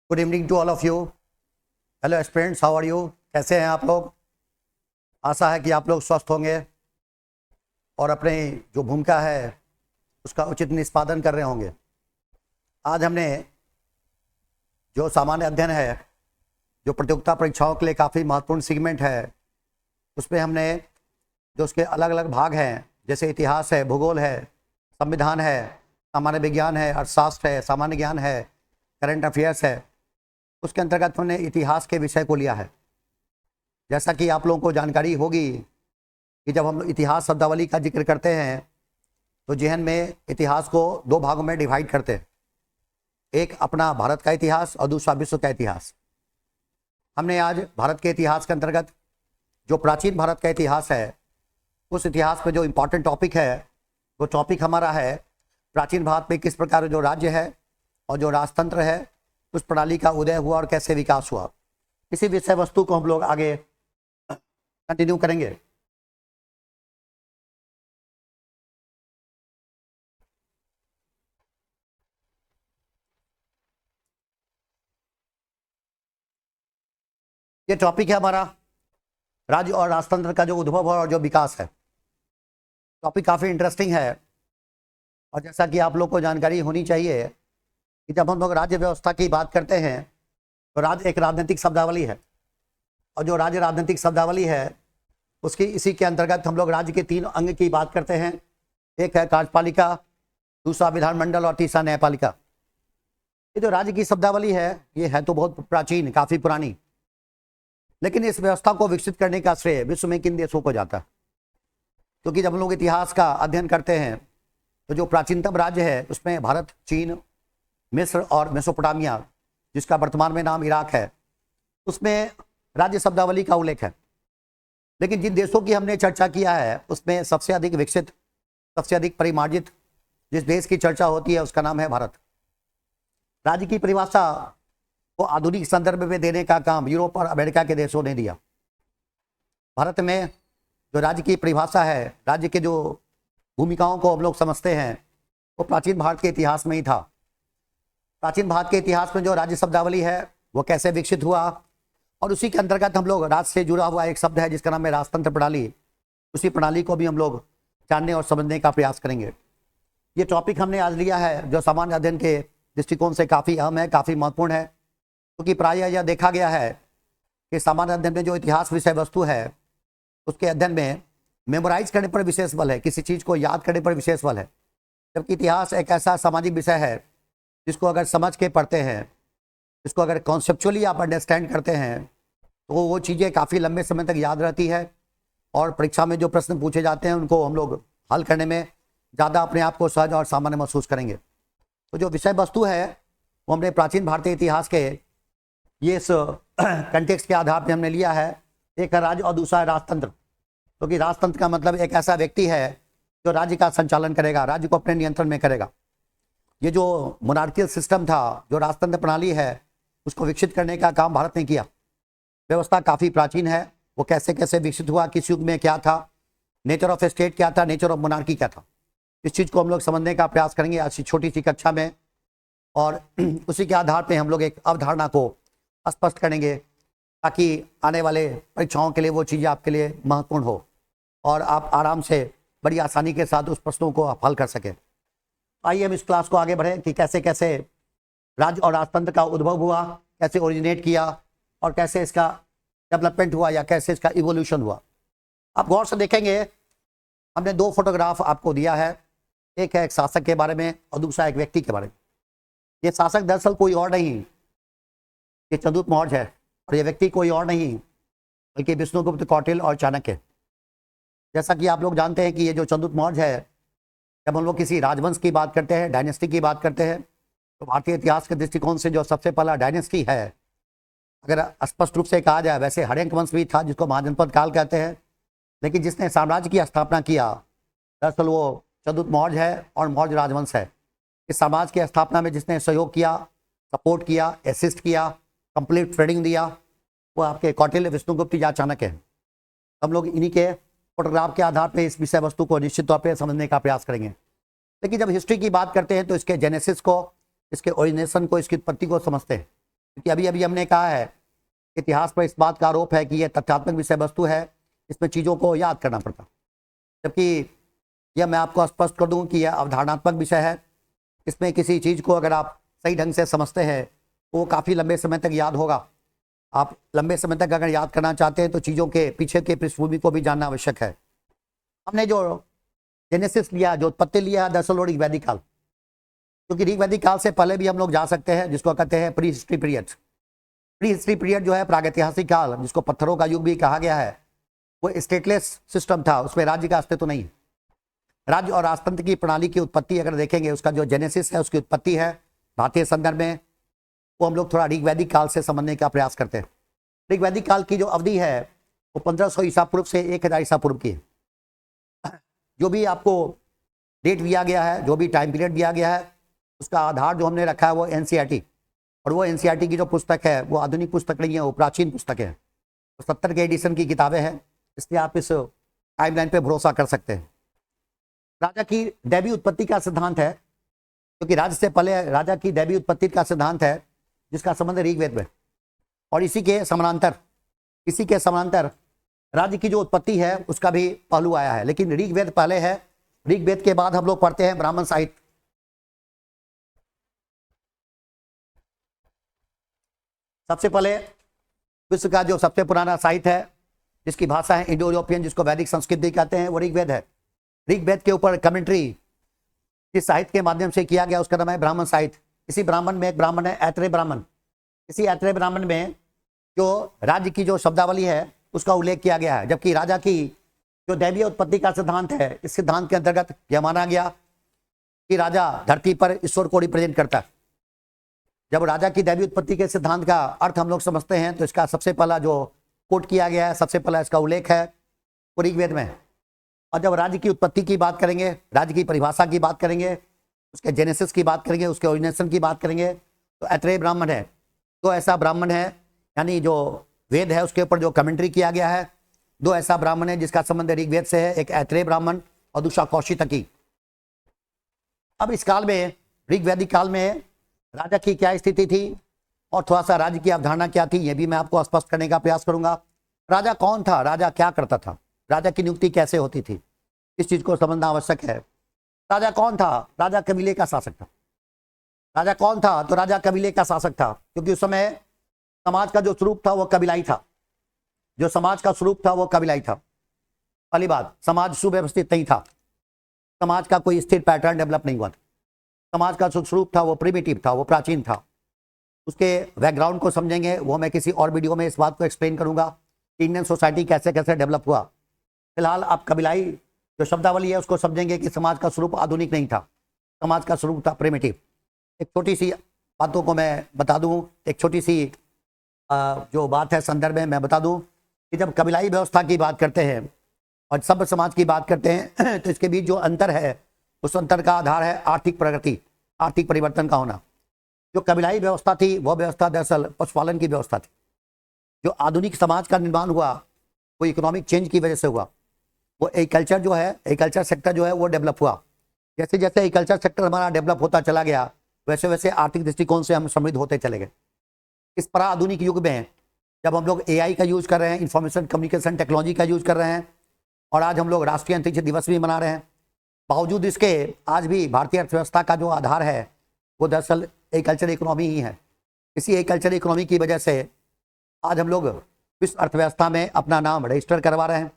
Good evening to all of you. Hello students, how are you? कैसे हैं आप लोग? आशा है कि आप लोग स्वस्थ होंगे और अपने जो भूमिका है उसका उचित निष्पादन कर रहे होंगे। आज हमने जो सामान्य अध्ययन है, जो प्रतियोगिता परीक्षाओं के लिए काफ़ी महत्वपूर्ण सेगमेंट है, उसमें हमने जो उसके अलग अलग भाग हैं, जैसे इतिहास है, भूगोल है, संविधान है, सामान्य विज्ञान है, अर्थशास्त्र है, सामान्य ज्ञान है, करंट अफेयर्स है, उसके अंतर्गत हमने इतिहास के विषय को लिया है। जैसा कि आप लोगों को जानकारी होगी कि जब हम इतिहास शब्दावली का जिक्र करते हैं तो जहन में इतिहास को दो भागों में डिवाइड करते हैं, एक अपना भारत का इतिहास और दूसरा विश्व का इतिहास। हमने आज भारत के इतिहास के अंतर्गत जो प्राचीन भारत का इतिहास है, उस इतिहास में जो इम्पोर्टेंट टॉपिक है, वो टॉपिक हमारा है प्राचीन भारत में किस प्रकार जो राज्य है और जो राजतंत्र है उस प्रणाली का उदय हुआ और कैसे विकास हुआ। इसी विषय वस्तु को हम लोग आगे कंटिन्यू करेंगे। ये टॉपिक है हमारा राज्य और राजतंत्र का जो उद्भव और जो विकास है। टॉपिक काफ़ी इंटरेस्टिंग है और जैसा कि आप लोग को जानकारी होनी चाहिए कि जब हम लोग राज्य व्यवस्था की बात करते हैं तो राज्य एक राजनीतिक शब्दावली है, और जो राज्य राजनीतिक शब्दावली है उसकी इसी के अंतर्गत हम लोग राज्य के तीन अंग की बात करते हैं। एक है कार्यपालिका, दूसरा विधानमंडल और तीसरा न्यायपालिका। ये जो राज्य की शब्दावली है ये है तो बहुत प्राचीन, काफ़ी पुरानी, लेकिन इस व्यवस्था को विकसित करने का श्रेय विश्व में किन देशों को जाता है? क्योंकि जब हम लोग इतिहास का अध्ययन करते हैं तो जो प्राचीनतम राज्य है उसमें भारत, चीन, मिस्र और मेसोपोटामिया, जिसका वर्तमान में नाम इराक है, उसमें राज्य शब्दावली का उल्लेख है। लेकिन जिन देशों की हमने चर्चा किया है उसमें सबसे अधिक विकसित, सबसे अधिक परिमार्जित जिस देश की चर्चा होती है उसका नाम है भारत। राज्य की परिभाषा को आधुनिक संदर्भ में देने का काम यूरोप और अमेरिका के देशों ने दिया। भारत में जो राज्य की परिभाषा है, राज्य के जो भूमिकाओं को हम लोग समझते हैं, वो प्राचीन भारत के इतिहास में ही था। प्राचीन भारत के इतिहास में जो राज्य शब्दावली है वो कैसे विकसित हुआ, और उसी के अंतर्गत हम लोग राज्य से जुड़ा हुआ एक शब्द है जिसका नाम है राजतंत्र प्रणाली। उसी प्रणाली को भी हम लोग जानने और समझने का प्रयास करेंगे। ये टॉपिक हमने आज लिया है जो सामान्य अध्ययन के दृष्टिकोण से काफ़ी अहम है, काफ़ी महत्वपूर्ण है, क्योंकि प्रायः यह देखा गया है कि सामान्य अध्ययन में जो इतिहास विषय वस्तु है उसके अध्ययन में मेमोराइज करने पर विशेष बल है, किसी चीज़ को याद करने पर विशेष बल है, जबकि इतिहास एक ऐसा सामाजिक विषय है जिसको अगर समझ के पढ़ते हैं, इसको अगर कॉन्सेप्चुअली आप अंडरस्टैंड करते हैं तो वो चीज़ें काफ़ी लंबे समय तक याद रहती है, और परीक्षा में जो प्रश्न पूछे जाते हैं उनको हम लोग हल करने में ज़्यादा अपने आप को सहज और सामान्य महसूस करेंगे। तो जो विषय वस्तु है वो हमने प्राचीन भारतीय इतिहास के ये इस कंटेक्स्ट के आधार पर हमने लिया है। एक है राज्य और दूसरा है राजतंत्र, क्योंकि राजतंत्र का मतलब एक ऐसा व्यक्ति है जो राज्य का संचालन करेगा, राज्य को अपने नियंत्रण में करेगा। ये जो मोनार्कियल सिस्टम था, जो राजतंत्र प्रणाली है, उसको विकसित करने का काम भारत ने किया। व्यवस्था काफ़ी प्राचीन है, वो कैसे कैसे विकसित हुआ, किस युग में क्या था, नेचर ऑफ स्टेट क्या था, नेचर ऑफ मोनार्की क्या था, इस चीज़ को हम लोग समझने का प्रयास करेंगे आज छोटी सी कक्षा में, और उसी के आधार पर हम लोग एक अवधारणा को स्पष्ट करेंगे ताकि आने वाले परीक्षाओं के लिए वो चीज़ें आपके लिए महत्वपूर्ण हो और आप आराम से बड़ी आसानी के साथ उस प्रश्नों को आप हल कर सकें। आइए हम इस क्लास को आगे बढ़ें कि कैसे कैसे राज्य और राजतंत्र का उद्भव हुआ, कैसे ओरिजिनेट किया और कैसे इसका डेवलपमेंट हुआ या कैसे इसका इवोल्यूशन हुआ। आप गौर से देखेंगे हमने दो फोटोग्राफ आपको दिया है, एक है एक शासक के बारे में और दूसरा एक व्यक्ति के बारे में। ये शासक दरअसल कोई और नहीं, ये चंद्रगुप्त मौर्य है, और ये व्यक्ति कोई और नहीं बल्कि विष्णुगुप्त, कौटिल्य और चाणक्य। जैसा कि आप लोग जानते हैं कि ये जो चंद्रगुप्त मौर्य है, जब हम लोग किसी राजवंश की बात करते हैं, डायनेस्टी की बात करते हैं, तो भारतीय इतिहास के दृष्टिकोण से जो सबसे पहला डायनेस्टी है, अगर स्पष्ट रूप से कहा जाए, वैसे हर्यंक वंश भी था जिसको महाजनपद काल कहते हैं, लेकिन जिसने साम्राज्य की स्थापना किया दरअसल वो चंद्रगुप्त मौर्य है और मौर्य राजवंश है। इस समाज की स्थापना में जिसने सहयोग किया, सपोर्ट किया, असिस्ट किया, कंप्लीट ट्रेनिंग दिया, वो आपके कौटिल्य, विष्णुगुप्त या चाणक्य हैं। हम लोग इन्हीं के फोटोग्राफ के आधार पर इस विषय वस्तु को निश्चित तौर पर समझने का प्रयास करेंगे। लेकिन जब हिस्ट्री की बात करते हैं तो इसके जेनेसिस को, इसके ओरिजिनेशन को, इसकी उत्पत्ति को समझते हैं। क्योंकि अभी अभी हमने कहा है इतिहास पर इस बात का आरोप है कि यह तथ्यात्मक विषय वस्तु है, इसमें चीज़ों को याद करना पड़ता, जबकि यह मैं आपको स्पष्ट कर दूं कि यह अवधारणात्मक विषय है। इसमें किसी चीज़ को अगर आप सही ढंग से समझते हैं तो वो काफ़ी लंबे समय तक याद होगा। आप लंबे समय तक अगर याद करना चाहते हैं तो चीज़ों के पीछे के पृष्ठभूमि को भी जानना आवश्यक है। हमने जो जेनेसिस लिया, जो उत्पत्ति लिया, दरअसल वो ऋग्वैदिक काल, क्योंकि ऋग्वैदिक काल से पहले भी हम लोग जा सकते हैं, जिसको कहते हैं pre history period. Pre history period जो है प्रागैतिहासिक काल, जिसको पत्थरों का युग भी कहा गया है, वो स्टेटलेस सिस्टम था, उसमें राज्य का अस्तित्व नहीं है। राज्य और राजतंत्र की प्रणाली की उत्पत्ति अगर देखेंगे, उसका जो जेनेसिस है, उसकी उत्पत्ति है भारतीय संदर्भ में, वो हम लोग थोड़ा ऋग्वैदिक काल से समझने का प्रयास करते हैं। ऋग्वैदिक काल की जो अवधि है वो 1500 ईसा पूर्व से 1000 ईसा पूर्व की है। जो भी आपको डेट दिया गया है, जो भी टाइम पीरियड दिया गया है, उसका आधार जो हमने रखा है वो एनसीईआरटी, और वो एनसीईआरटी की जो पुस्तक है वो आधुनिक पुस्तक नहीं है, वो प्राचीन पुस्तक है। 70 के एडिशन की किताबें हैं, इसलिए आप इस टाइमलाइन पे भरोसा कर सकते हैं। राजा की दैवीय उत्पत्ति का सिद्धांत है, क्योंकि राज्य से पहले राजा की दैवीय उत्पत्ति का सिद्धांत है, जिसका संबंध ऋग्वेद में, और इसी के समानांतर राज्य की जो उत्पत्ति है उसका भी पहलू आया है। लेकिन ऋग्वेद पहले है, ऋग्वेद के बाद हम लोग पढ़ते हैं ब्राह्मण साहित्य। सबसे पहले विश्व का जो सबसे पुराना साहित्य है, जिसकी भाषा है इंडो यूरोपियन, जिसको वैदिक संस्कृत भी कहते हैं, वो ऋग्वेद है। ऋग्वेद के ऊपर कमेंट्री जिस साहित्य के माध्यम से किया गया उसका नाम है ब्राह्मण साहित्य। इसी ब्राह्मण में एक ब्राह्मण है ऐत्रेय ब्राह्मण। इसी ऐत्रेय ब्राह्मण में जो राज्य की जो शब्दावली है उसका उल्लेख किया गया है, जबकि राजा की जो दैवीय उत्पत्ति का सिद्धांत है, इस सिद्धांत के अंतर्गत यह माना गया कि राजा धरती पर ईश्वर को रिप्रेजेंट करता है। जब राजा की दैवीय उत्पत्ति के सिद्धांत का अर्थ हम लोग समझते हैं तो इसका सबसे पहला जो कोट किया गया है, सबसे पहला इसका उल्लेख है वो ऋग्वेद में। और जब राज्य की उत्पत्ति की बात करेंगे, राज्य की परिभाषा की बात करेंगे, उसके जेनेसिस की बात करेंगे, उसके ओरिजिनेशन की बात करेंगे, तो ऐत्रेय ब्राह्मण है। तो ऐसा ब्राह्मण है, यानी जो वेद है उसके ऊपर जो कमेंट्री किया गया है, दो ऐसा ब्राह्मण है जिसका संबंध ऋग्वेद से है, एक ऐत्रेय ब्राह्मण और दूसरा कौशितकी। अब इस काल में, ऋग्वैदिक काल में राजा की क्या स्थिति थी और थोड़ा सा राज्य की अवधारणा क्या थी, यह भी मैं आपको स्पष्ट करने का प्रयास करूंगा। राजा कौन था, राजा क्या करता था, राजा की नियुक्ति कैसे होती थी, इस चीज को समझना आवश्यक है। राजा कौन था, राजा कबीले का शासक था। राजा कौन था, तो राजा कबीले का शासक था, क्योंकि उस समय समाज का जो स्वरूप था वो कबीलाई था। जो समाज का स्वरूप था वो कबीलाई था। पहली बात, समाज सुव्यवस्थित नहीं था, समाज का कोई स्थिर पैटर्न डेवलप नहीं हुआ था। समाज का जो स्वरूप था वो प्रिमिटिव था, वो प्राचीन था। उसके बैकग्राउंड को समझेंगे, वो मैं किसी और वीडियो में इस बात को एक्सप्लेन करूंगा कि इंडियन सोसाइटी कैसे कैसे डेवलप हुआ। फिलहाल आप कबीलाई जो शब्दावली है उसको समझेंगे कि समाज का स्वरूप आधुनिक नहीं था, समाज का स्वरूप था प्रिमिटिव। एक छोटी सी बातों को मैं बता दूं, एक छोटी सी जो बात है संदर्भ में मैं बता दूं कि जब कबीलाई व्यवस्था की बात करते हैं और सभ्य समाज की बात करते हैं तो इसके बीच जो अंतर है, उस अंतर का आधार है आर्थिक प्रगति, आर्थिक परिवर्तन का होना। जो कबीलाई व्यवस्था थी वो व्यवस्था दरअसल पशुपालन की व्यवस्था थी। जो आधुनिक समाज का निर्माण हुआ वो इकोनॉमिक चेंज की वजह से हुआ। वो एग्रीकल्चर जो है, एग्रीकल्चर सेक्टर जो है वो डेवलप हुआ। जैसे जैसे एग्रीकल्चर सेक्टर हमारा डेवलप होता चला गया, वैसे वैसे आर्थिक दृष्टिकोण से हम समृद्ध होते चले गए। इस आधुनिक युग में जब हम लोग AI का यूज कर रहे हैं, इंफॉर्मेशन कम्युनिकेशन टेक्नोलॉजी का यूज कर रहे हैं, और आज हम लोग राष्ट्रीय अंतरिक्ष दिवस भी मना रहे हैं, बावजूद इसके आज भी भारतीय अर्थव्यवस्था का जो आधार है वो दरअसल एग्रीकल्चर इकोनॉमी ही है। इसी एग्रीकल्चर इकोनॉमी की वजह से आज हम लोग विश्व अर्थव्यवस्था में अपना नाम रजिस्टर करवा रहे हैं।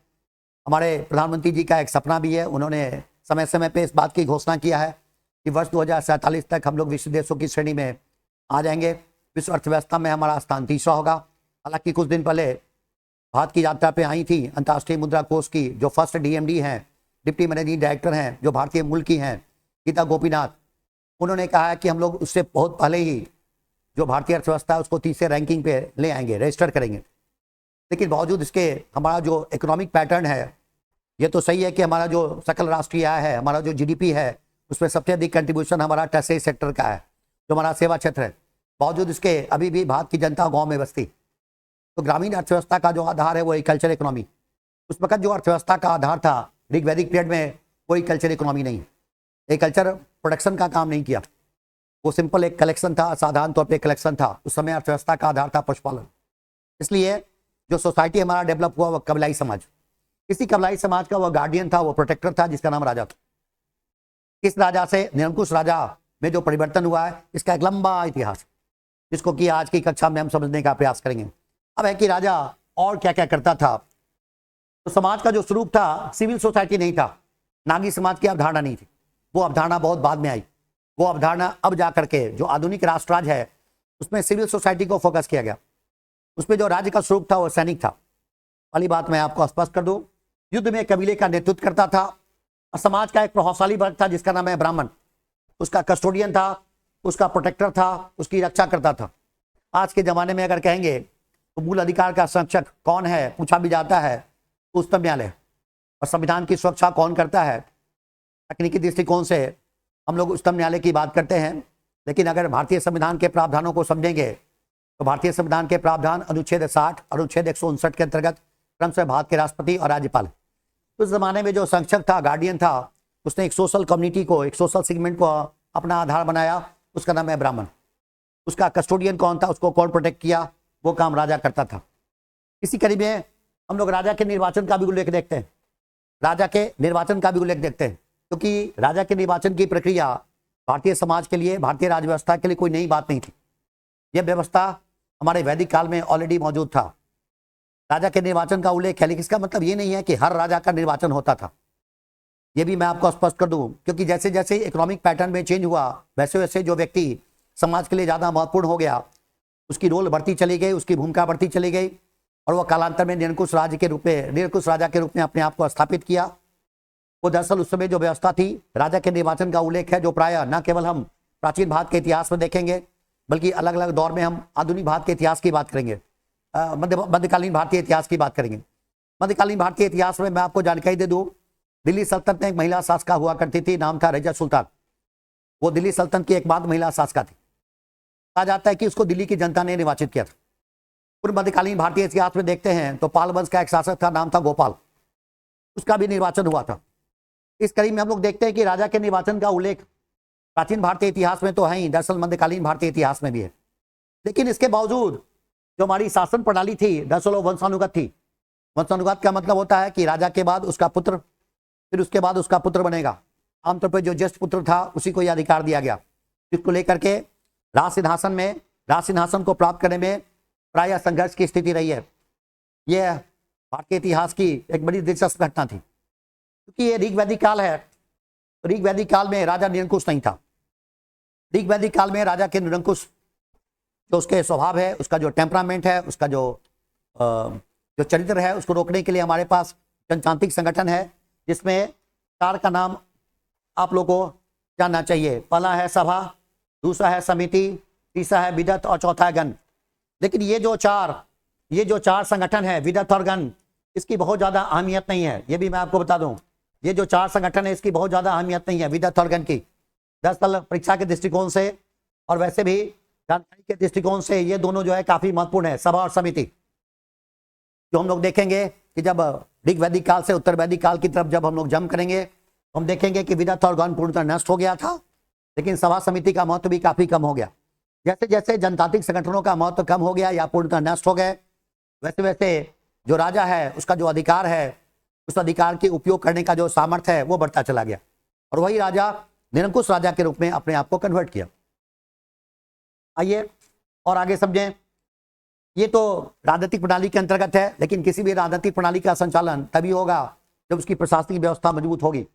हमारे प्रधानमंत्री जी का एक सपना भी है, उन्होंने समय समय पे इस बात की घोषणा किया है कि वर्ष 2047 तक हम लोग विश्व देशों की श्रेणी में आ जाएंगे, विश्व अर्थव्यवस्था में हमारा स्थान 3रा होगा। हालांकि कुछ दिन पहले भारत की यात्रा पे आई थी अंतर्राष्ट्रीय मुद्रा कोष की जो फर्स्ट DMD हैं, डिप्टी मैनेजिंग डायरेक्टर हैं, जो भारतीय मूल की हैं, गीता गोपीनाथ। उन्होंने कहा है कि हम लोग उससे बहुत पहले ही जो भारतीय अर्थव्यवस्था है उसको 3रे रैंकिंग पे ले आएंगे, रजिस्टर करेंगे। लेकिन बावजूद इसके हमारा जो इकोनॉमिक पैटर्न है, ये तो सही है कि हमारा जो सकल राष्ट्रीय आय है, हमारा जो GDP है, उसमें सबसे अधिक कंट्रीब्यूशन हमारा टर्शियरी सेक्टर का है, जो हमारा सेवा क्षेत्र है। बावजूद इसके अभी भी भारत की जनता गाँव में बसती। तो ग्रामीण अर्थव्यवस्था का जो आधार है वो एग्रीकल्चर इकोनॉमी। उस वक्त जो अर्थव्यवस्था का आधार था ऋग्वैदिक पीरियड में, वो एग्रीकल्चर इकोनॉमी नहीं है। एग्रीकल्चर प्रोडक्शन का काम नहीं किया, वो सिंपल एक कलेक्शन था, साधारण तौर पे कलेक्शन था। उस समय अर्थव्यवस्था का आधार था पशुपालन। इसलिए जो सोसाइटी हमारा डेवलप हुआ वो कबीलाई समाज, इसी कबीलाई समाज का वो गार्डियन था, वो प्रोटेक्टर था, जिसका नाम राजा था। इस राजा से निरंकुश राजा में जो परिवर्तन हुआ है, इसका एक लंबा इतिहास, जिसको कि आज की कक्षा में हम समझने का प्रयास करेंगे। अब है कि राजा और क्या क्या करता था। तो समाज का जो स्वरूप था, सिविल सोसाइटी नहीं था, नागी समाज की अवधारणा नहीं थी, वो अवधारणा बहुत बाद में आई। वो अवधारणा अब जाकर के जो आधुनिक राष्ट्रराज है उसमें सिविल सोसाइटी को फोकस किया गया। उसमें जो राज्य का स्वरूप था वो सैनिक था। पहली बात मैं आपको स्पष्ट कर दूं, युद्ध में कबीले का नेतृत्व करता था और समाज का एक प्रभावशाली वर्ग था जिसका नाम है ब्राह्मण। उसका कस्टोडियन था, उसका प्रोटेक्टर था, उसकी रक्षा करता था। आज के जमाने में अगर कहेंगे तो मूल अधिकार का संरक्षक कौन है पूछा भी जाता है तो उच्चतम न्यायालय। और संविधान की सुरक्षा कौन करता है, तकनीकी दृष्टिकोण से हम लोग उच्चतम न्यायालय की बात करते हैं। लेकिन अगर भारतीय संविधान के प्रावधानों को समझेंगे तो भारतीय संविधान के प्रावधान अनुच्छेद 60 अनुच्छेद 159 के अंतर्गत क्रमशः भारत के राष्ट्रपति और राज्यपाल। उस जमाने में जो संरक्षक था, गार्डियन था, उसने एक सोशल कम्युनिटी को, एक सोशल सेगमेंट को अपना आधार बनाया, उसका नाम है ब्राह्मण। उसका कस्टोडियन कौन था, उसको कौन प्रोटेक्ट किया, वो काम राजा करता था। इसी कड़ी में हम लोग राजा के निर्वाचन का भी उल्लेख देखते हैं। राजा के निर्वाचन का भी उल्लेख देखते हैं, क्योंकि राजा के निर्वाचन की प्रक्रिया भारतीय समाज के लिए, भारतीय राज्य व्यवस्था के लिए कोई नई बात नहीं थी। यह व्यवस्था हमारे वैदिक काल में ऑलरेडी मौजूद था। राजा के निर्वाचन का उल्लेख है, लेकिन इसका मतलब ये नहीं है कि हर राजा का निर्वाचन होता था। यह भी मैं आपको स्पष्ट कर दूं, क्योंकि जैसे जैसे इकोनॉमिक पैटर्न में चेंज हुआ, वैसे वैसे जो व्यक्ति समाज के लिए ज़्यादा महत्वपूर्ण हो गया, उसकी रोल बढ़ती चली गई, उसकी भूमिका बढ़ती चली गई, और वह कालांतर में निरंकुश राजा के रूप में अपने आप को स्थापित किया। वो दरअसल उस समय जो व्यवस्था थी, राजा के निर्वाचन का उल्लेख है, जो प्रायः न केवल हम प्राचीन भारत के इतिहास में देखेंगे, बल्कि अलग अलग दौर में हम आधुनिक भारत के इतिहास की बात करेंगे, मध्यकालीन भारतीय इतिहास की बात करेंगे। मध्यकालीन भारतीय इतिहास में मैं आपको जानकारी दे दूं, दिल्ली सल्तनत में एक महिला शासका हुआ करती थी, नाम था रजिया सुल्तान। वो दिल्ली सल्तनत की एकमात्र महिला शासका थी। कहा जाता है कि उसको दिल्ली की जनता ने निर्वाचित किया था। पूर्व मध्यकालीन भारतीय इतिहास में देखते हैं तो पाल वंश का एक शासक था, नाम था गोपाल, उसका भी निर्वाचन हुआ था। इस कड़ी में हम लोग देखते हैं कि राजा के निर्वाचन का उल्लेख प्राचीन भारतीय इतिहास में तो है ही, दरअसल मध्यकालीन भारतीय इतिहास में भी है। लेकिन इसके बावजूद जो हमारी शासन प्रणाली थी, दरअसल वो वंशानुगत थी। वंशानुगत का मतलब होता है कि राजा के बाद उसका पुत्र, फिर उसके बाद उसका पुत्र बनेगा। आमतौर पर जो ज्येष्ठ पुत्र था उसी को यह अधिकार दिया गया, जिसको लेकर के राज सिंहासन को प्राप्त करने में प्रायः संघर्ष की स्थिति रही है। यह भारतीय इतिहास की एक बड़ी दिलचस्प घटना थी, क्योंकि ये ऋग्वैदिक काल है। ऋग्वैदिक काल में राजा निरंकुश नहीं था। ऋग्वैदिक काल में राजा के निरंकुश जो उसके स्वभाव है, उसका जो टेम्परामेंट है, उसका जो चरित्र है, उसको रोकने के लिए हमारे पास जनतांत्रिक संगठन है, जिसमें 4 का नाम आप लोगों को जानना चाहिए। पहला है सभा, दूसरा है समिति, तीसरा है विदत और चौथा है गण। लेकिन ये जो चार संगठन है, विदत और गण, इसकी बहुत ज्यादा अहमियत नहीं है। ये भी मैं आपको बता दूं, ये जो 4 संगठन है इसकी बहुत ज्यादा अहमियत नहीं है, विदत और गण की। दरअसल परीक्षा के दृष्टिकोण से और वैसे भी जानकारी के दृष्टिकोण से ये दोनों जो है काफी महत्वपूर्ण है, सभा और समिति। जो हम लोग देखेंगे कि जब ऋग्वैदिक काल से उत्तर वैदिक काल की तरफ जब हम लोग जंप करेंगे तो हम देखेंगे कि विदत और गण पूर्णतः नष्ट हो गया था, लेकिन सभा समिति का महत्व भी काफी कम हो गया। जैसे जैसे जनतांत्रिक संगठनों का महत्व कम हो गया या पूर्णतः नष्ट हो गए, वैसे वैसे जो राजा है उसका जो अधिकार है, उस अधिकार के उपयोग करने का जो सामर्थ्य है वो बढ़ता चला गया, और वही राजा निरंकुश राजा के रूप में अपने आप को कन्वर्ट किया। आइए और आगे समझें। ये तो राजनीतिक प्रणाली के अंतर्गत है, लेकिन किसी भी राजनीतिक प्रणाली का संचालन तभी होगा जब उसकी प्रशासनिक व्यवस्था मजबूत होगी।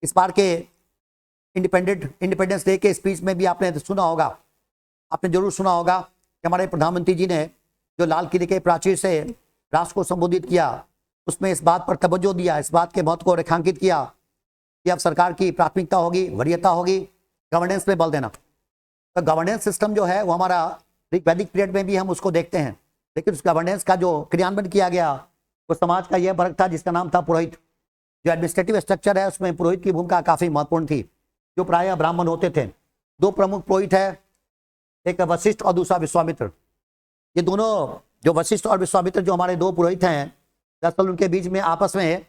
इस बार के इंडिपेंडेंस डे के स्पीच में भी आपने सुना होगा, आपने जरूर सुना होगा कि हमारे प्रधानमंत्री जी ने जो लाल किले के प्राचीर से राष्ट्र को संबोधित किया, उसमें इस बात पर तवज्जो दिया, इस बात के महत्व को रेखांकित किया कि अब सरकार की प्राथमिकता होगी, वरीयता होगी गवर्नेंस पे बल देना। तो गवर्नेंस सिस्टम जो है वो हमारा वैदिक पीरियड में भी हम उसको देखते हैं, लेकिन उस गवर्नेंस का जो क्रियान्वयन किया गया वो समाज का यह वर्ग था जिसका नाम था पुरोहित। जो एडमिनिस्ट्रेटिव स्ट्रक्चर है उसमें पुरोहित की भूमिका काफी महत्वपूर्ण थी, जो प्रायः ब्राह्मण होते थे। 2 प्रमुख पुरोहित है, एक वशिष्ठ और दूसरा विश्वामित्र। ये दोनों जो वशिष्ठ और विश्वामित्र जो हमारे 2 पुरोहित हैं, दरअसल उनके बीच में आपस में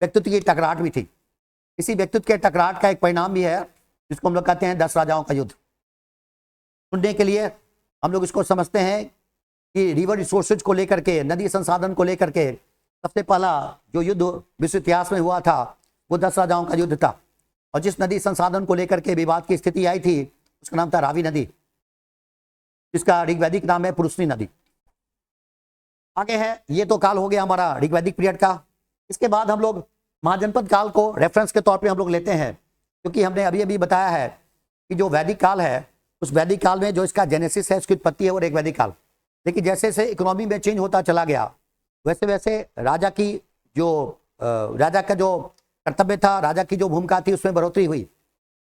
व्यक्तित्व की टकराहट भी थी। इसी व्यक्तित्व के टकराहट का एक परिणाम भी है जिसको हम लोग कहते हैं 10 राजाओं का युद्ध। सुनने के लिए हम लोग इसको समझते हैं कि रिवर रिसोर्सेज को लेकर के, नदी संसाधन को लेकर के सबसे पहला जो युद्ध विश्व इतिहास में हुआ था वो 10 राजाओं का युद्ध था। और जिस नदी संसाधन को लेकर के विवाद की स्थिति आई थी उसका नाम था रावी नदी, जिसका ऋग्वैदिक नाम है पुरुषनी नदी। आगे है, ये तो काल हो गया हमारा ऋग्वैदिक पीरियड का। इसके बाद हम लोग महाजनपद काल को रेफरेंस के तौर पे हम लोग लेते हैं, क्योंकि हमने अभी अभी बताया है कि जो वैदिक काल है उस वैदिक काल में जो इसका जेनेसिस है, उसकी उत्पत्ति है वो ऋग्वैदिक काल। लेकिन जैसे जैसे इकोनॉमी में चेंज होता चला गया वैसे वैसे राजा का जो कर्तव्य था, राजा की जो भूमिका थी उसमें बढ़ोतरी हुई।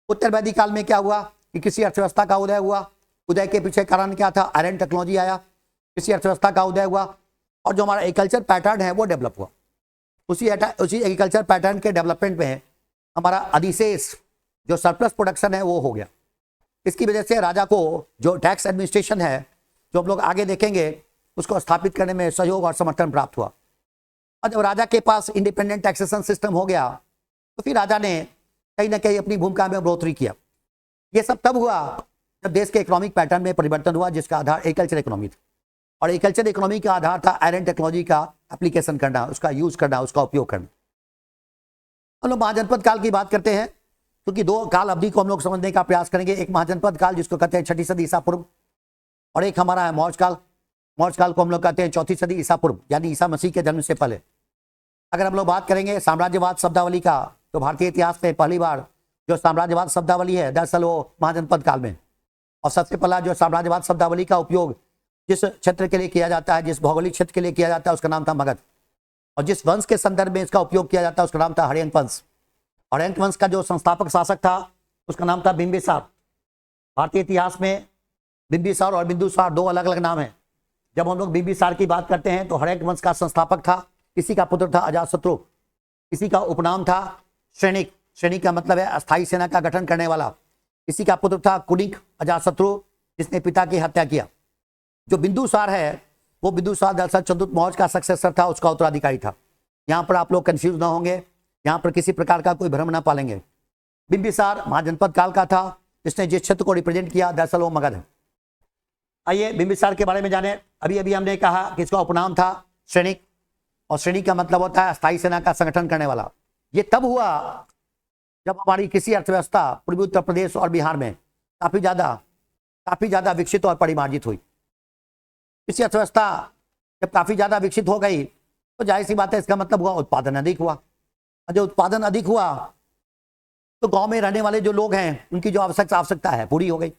उत्तर वैदिक काल में क्या हुआ कि किसी अर्थव्यवस्था का उदय हुआ। उदय के पीछे कारण क्या था? आयरन टेक्नोलॉजी आया, किसी अर्थव्यवस्था का उदय हुआ और जो हमारा एग्रीकल्चर पैटर्न है वो डेवलप हुआ। उसी एग्रीकल्चर पैटर्न के डेवलपमेंट में हमारा अधिशेष जो सरप्लस प्रोडक्शन है वो हो गया। इसकी वजह से राजा को जो टैक्स एडमिनिस्ट्रेशन है, जो हम लोग आगे देखेंगे, उसको स्थापित करने में सहयोग और समर्थन प्राप्त हुआ। और जब राजा के पास इंडिपेंडेंट टैक्सेशन सिस्टम हो गया तो फिर राजा ने कहीं ना कहीं अपनी भूमिका में बढ़ोतरी किया। ये सब तब हुआ जब देश के इकोनॉमिक पैटर्न में परिवर्तन हुआ, जिसका आधार एग्रीकल्चर इकोनॉमी था। और एग्रीकल्चर इकोनॉमी का आधार था आयरन टेक्नोलॉजी का एप्लीकेशन करना, उसका यूज करना, उसका उपयोग करना। हम लोग महाजनपद काल की बात करते हैं क्योंकि दो काल अवधि को हम लोग समझने का प्रयास करेंगे। एक महाजनपद काल जिसको कहते हैं 6ठी सदी ईसा पूर्व, और एक हमारा है मौर्य काल। मौर्य काल को हम लोग कहते हैं 4ठी सदी ईसा पूर्व, यानी ईसा मसीह के जन्म से पहले। अगर हम लोग बात करेंगे साम्राज्यवाद शब्दावली का, तो भारतीय इतिहास में पहली बार जो साम्राज्यवाद शब्दावली है दरअसल वो महाजनपद काल में। और सबसे पहला जो साम्राज्यवाद शब्दावली का उपयोग जिस क्षेत्र के लिए किया जाता है, जिस भौगोलिक क्षेत्र के लिए किया जाता है, उसका नाम था मगध। और जिस वंश के संदर्भ में इसका उपयोग किया जाता है उसका नाम था हर्यंक वंश। हर्यंक वंश का जो संस्थापक शासक था उसका नाम था बिंबिसार। भारतीय इतिहास में बिंबिसार और बिंदुसार दो अलग अलग नाम हैं। जब हम लोग बिंबिसार की बात करते हैं तो हर्यंक वंश का संस्थापक था, इसी का पुत्र था अजातशत्रु, इसी का उपनाम था श्रेणिक। श्रेणिक का मतलब है अस्थायी सेना का गठन करने वाला। इसी का पुत्र था कुनिक अजातशत्रु, जिसने पिता की हत्या किया। जो बिंदुसार है वो बिंदुसार दरअसल चंद्रगुप्त मौर्य का सक्सेसर था, उसका उत्तराधिकारी था। यहाँ पर आप लोग कंफ्यूज ना होंगे, यहाँ पर किसी प्रकार का कोई भ्रम ना पालेंगे। बिंबिसार महाजनपद काल का था, जिसने जिस क्षेत्र को रिप्रेजेंट किया दरअसल वो मगध है। आइए बिंबिसार के बारे में जाने। अभी अभी हमने कहा कि इसका उपनाम था श्रेणिक, और श्रेणिक का मतलब होता है अस्थायी सेना का संगठन करने वाला। ये तब हुआ जब हमारी किसी अर्थव्यवस्था पूर्वी उत्तर प्रदेश और बिहार में काफी ज्यादा विकसित और परिमार्जित हुई। किसी अर्थव्यवस्था जब काफी ज्यादा विकसित हो गई तो जाहिर सी बात है इसका मतलब हुआ उत्पादन अधिक हुआ। और जो उत्पादन अधिक हुआ तो गांव में रहने वाले जो लोग हैं उनकी जो आवश्यकता है पूरी हो गई।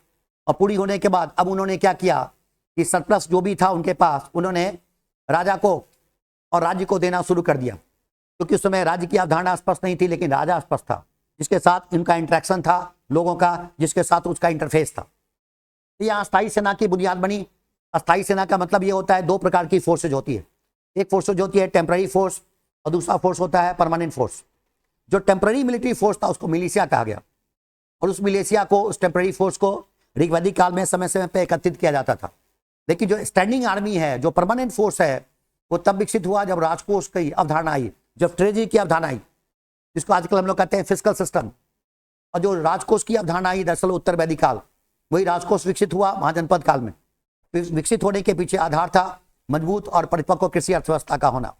और पूरी होने के बाद अब उन्होंने क्या किया कि सरप्लस जो भी था उनके पास उन्होंने राजा को और राज्य को देना शुरू कर दिया, क्योंकि उस समय राज्य की अवधारणा स्पष्ट नहीं थी, लेकिन राजा स्पष्ट था, जिसके साथ इनका इंटरेक्शन था लोगों का, जिसके साथ उसका इंटरफेस था। यह अस्थायी सेना की बुनियाद बनी। अस्थायी सेना का मतलब ये होता है दो प्रकार की फोर्सेज होती है। एक फोर्सेज होती है टेम्पररी फोर्स और दूसरा फोर्स होता है परमानेंट फोर्स। जो टेम्पररी मिलिट्री फोर्स था उसको मिलिशिया कहा गया, और उस मिलिशिया को, उस टेम्पररी फोर्स को ऋग्वैदिक काल में समय समय पर एकत्रित किया जाता था। लेकिन जो स्टैंडिंग आर्मी है, जो परमानेंट फोर्स है, वो तब विकसित हुआ जब राजकोष की अवधारणा आई, जब ट्रेजरी की अवधारणा आई, जिसको आजकल हम लोग कहते हैं फिस्कल सिस्टम। और जो राजकोष की अवधारणा आई दरअसल उत्तर वैदिक काल, वही राजकोष विकसित हुआ महाजनपद काल में। विकसित होने के पीछे आधार था मजबूत और परिपक्व कृषि अर्थव्यवस्था का होना।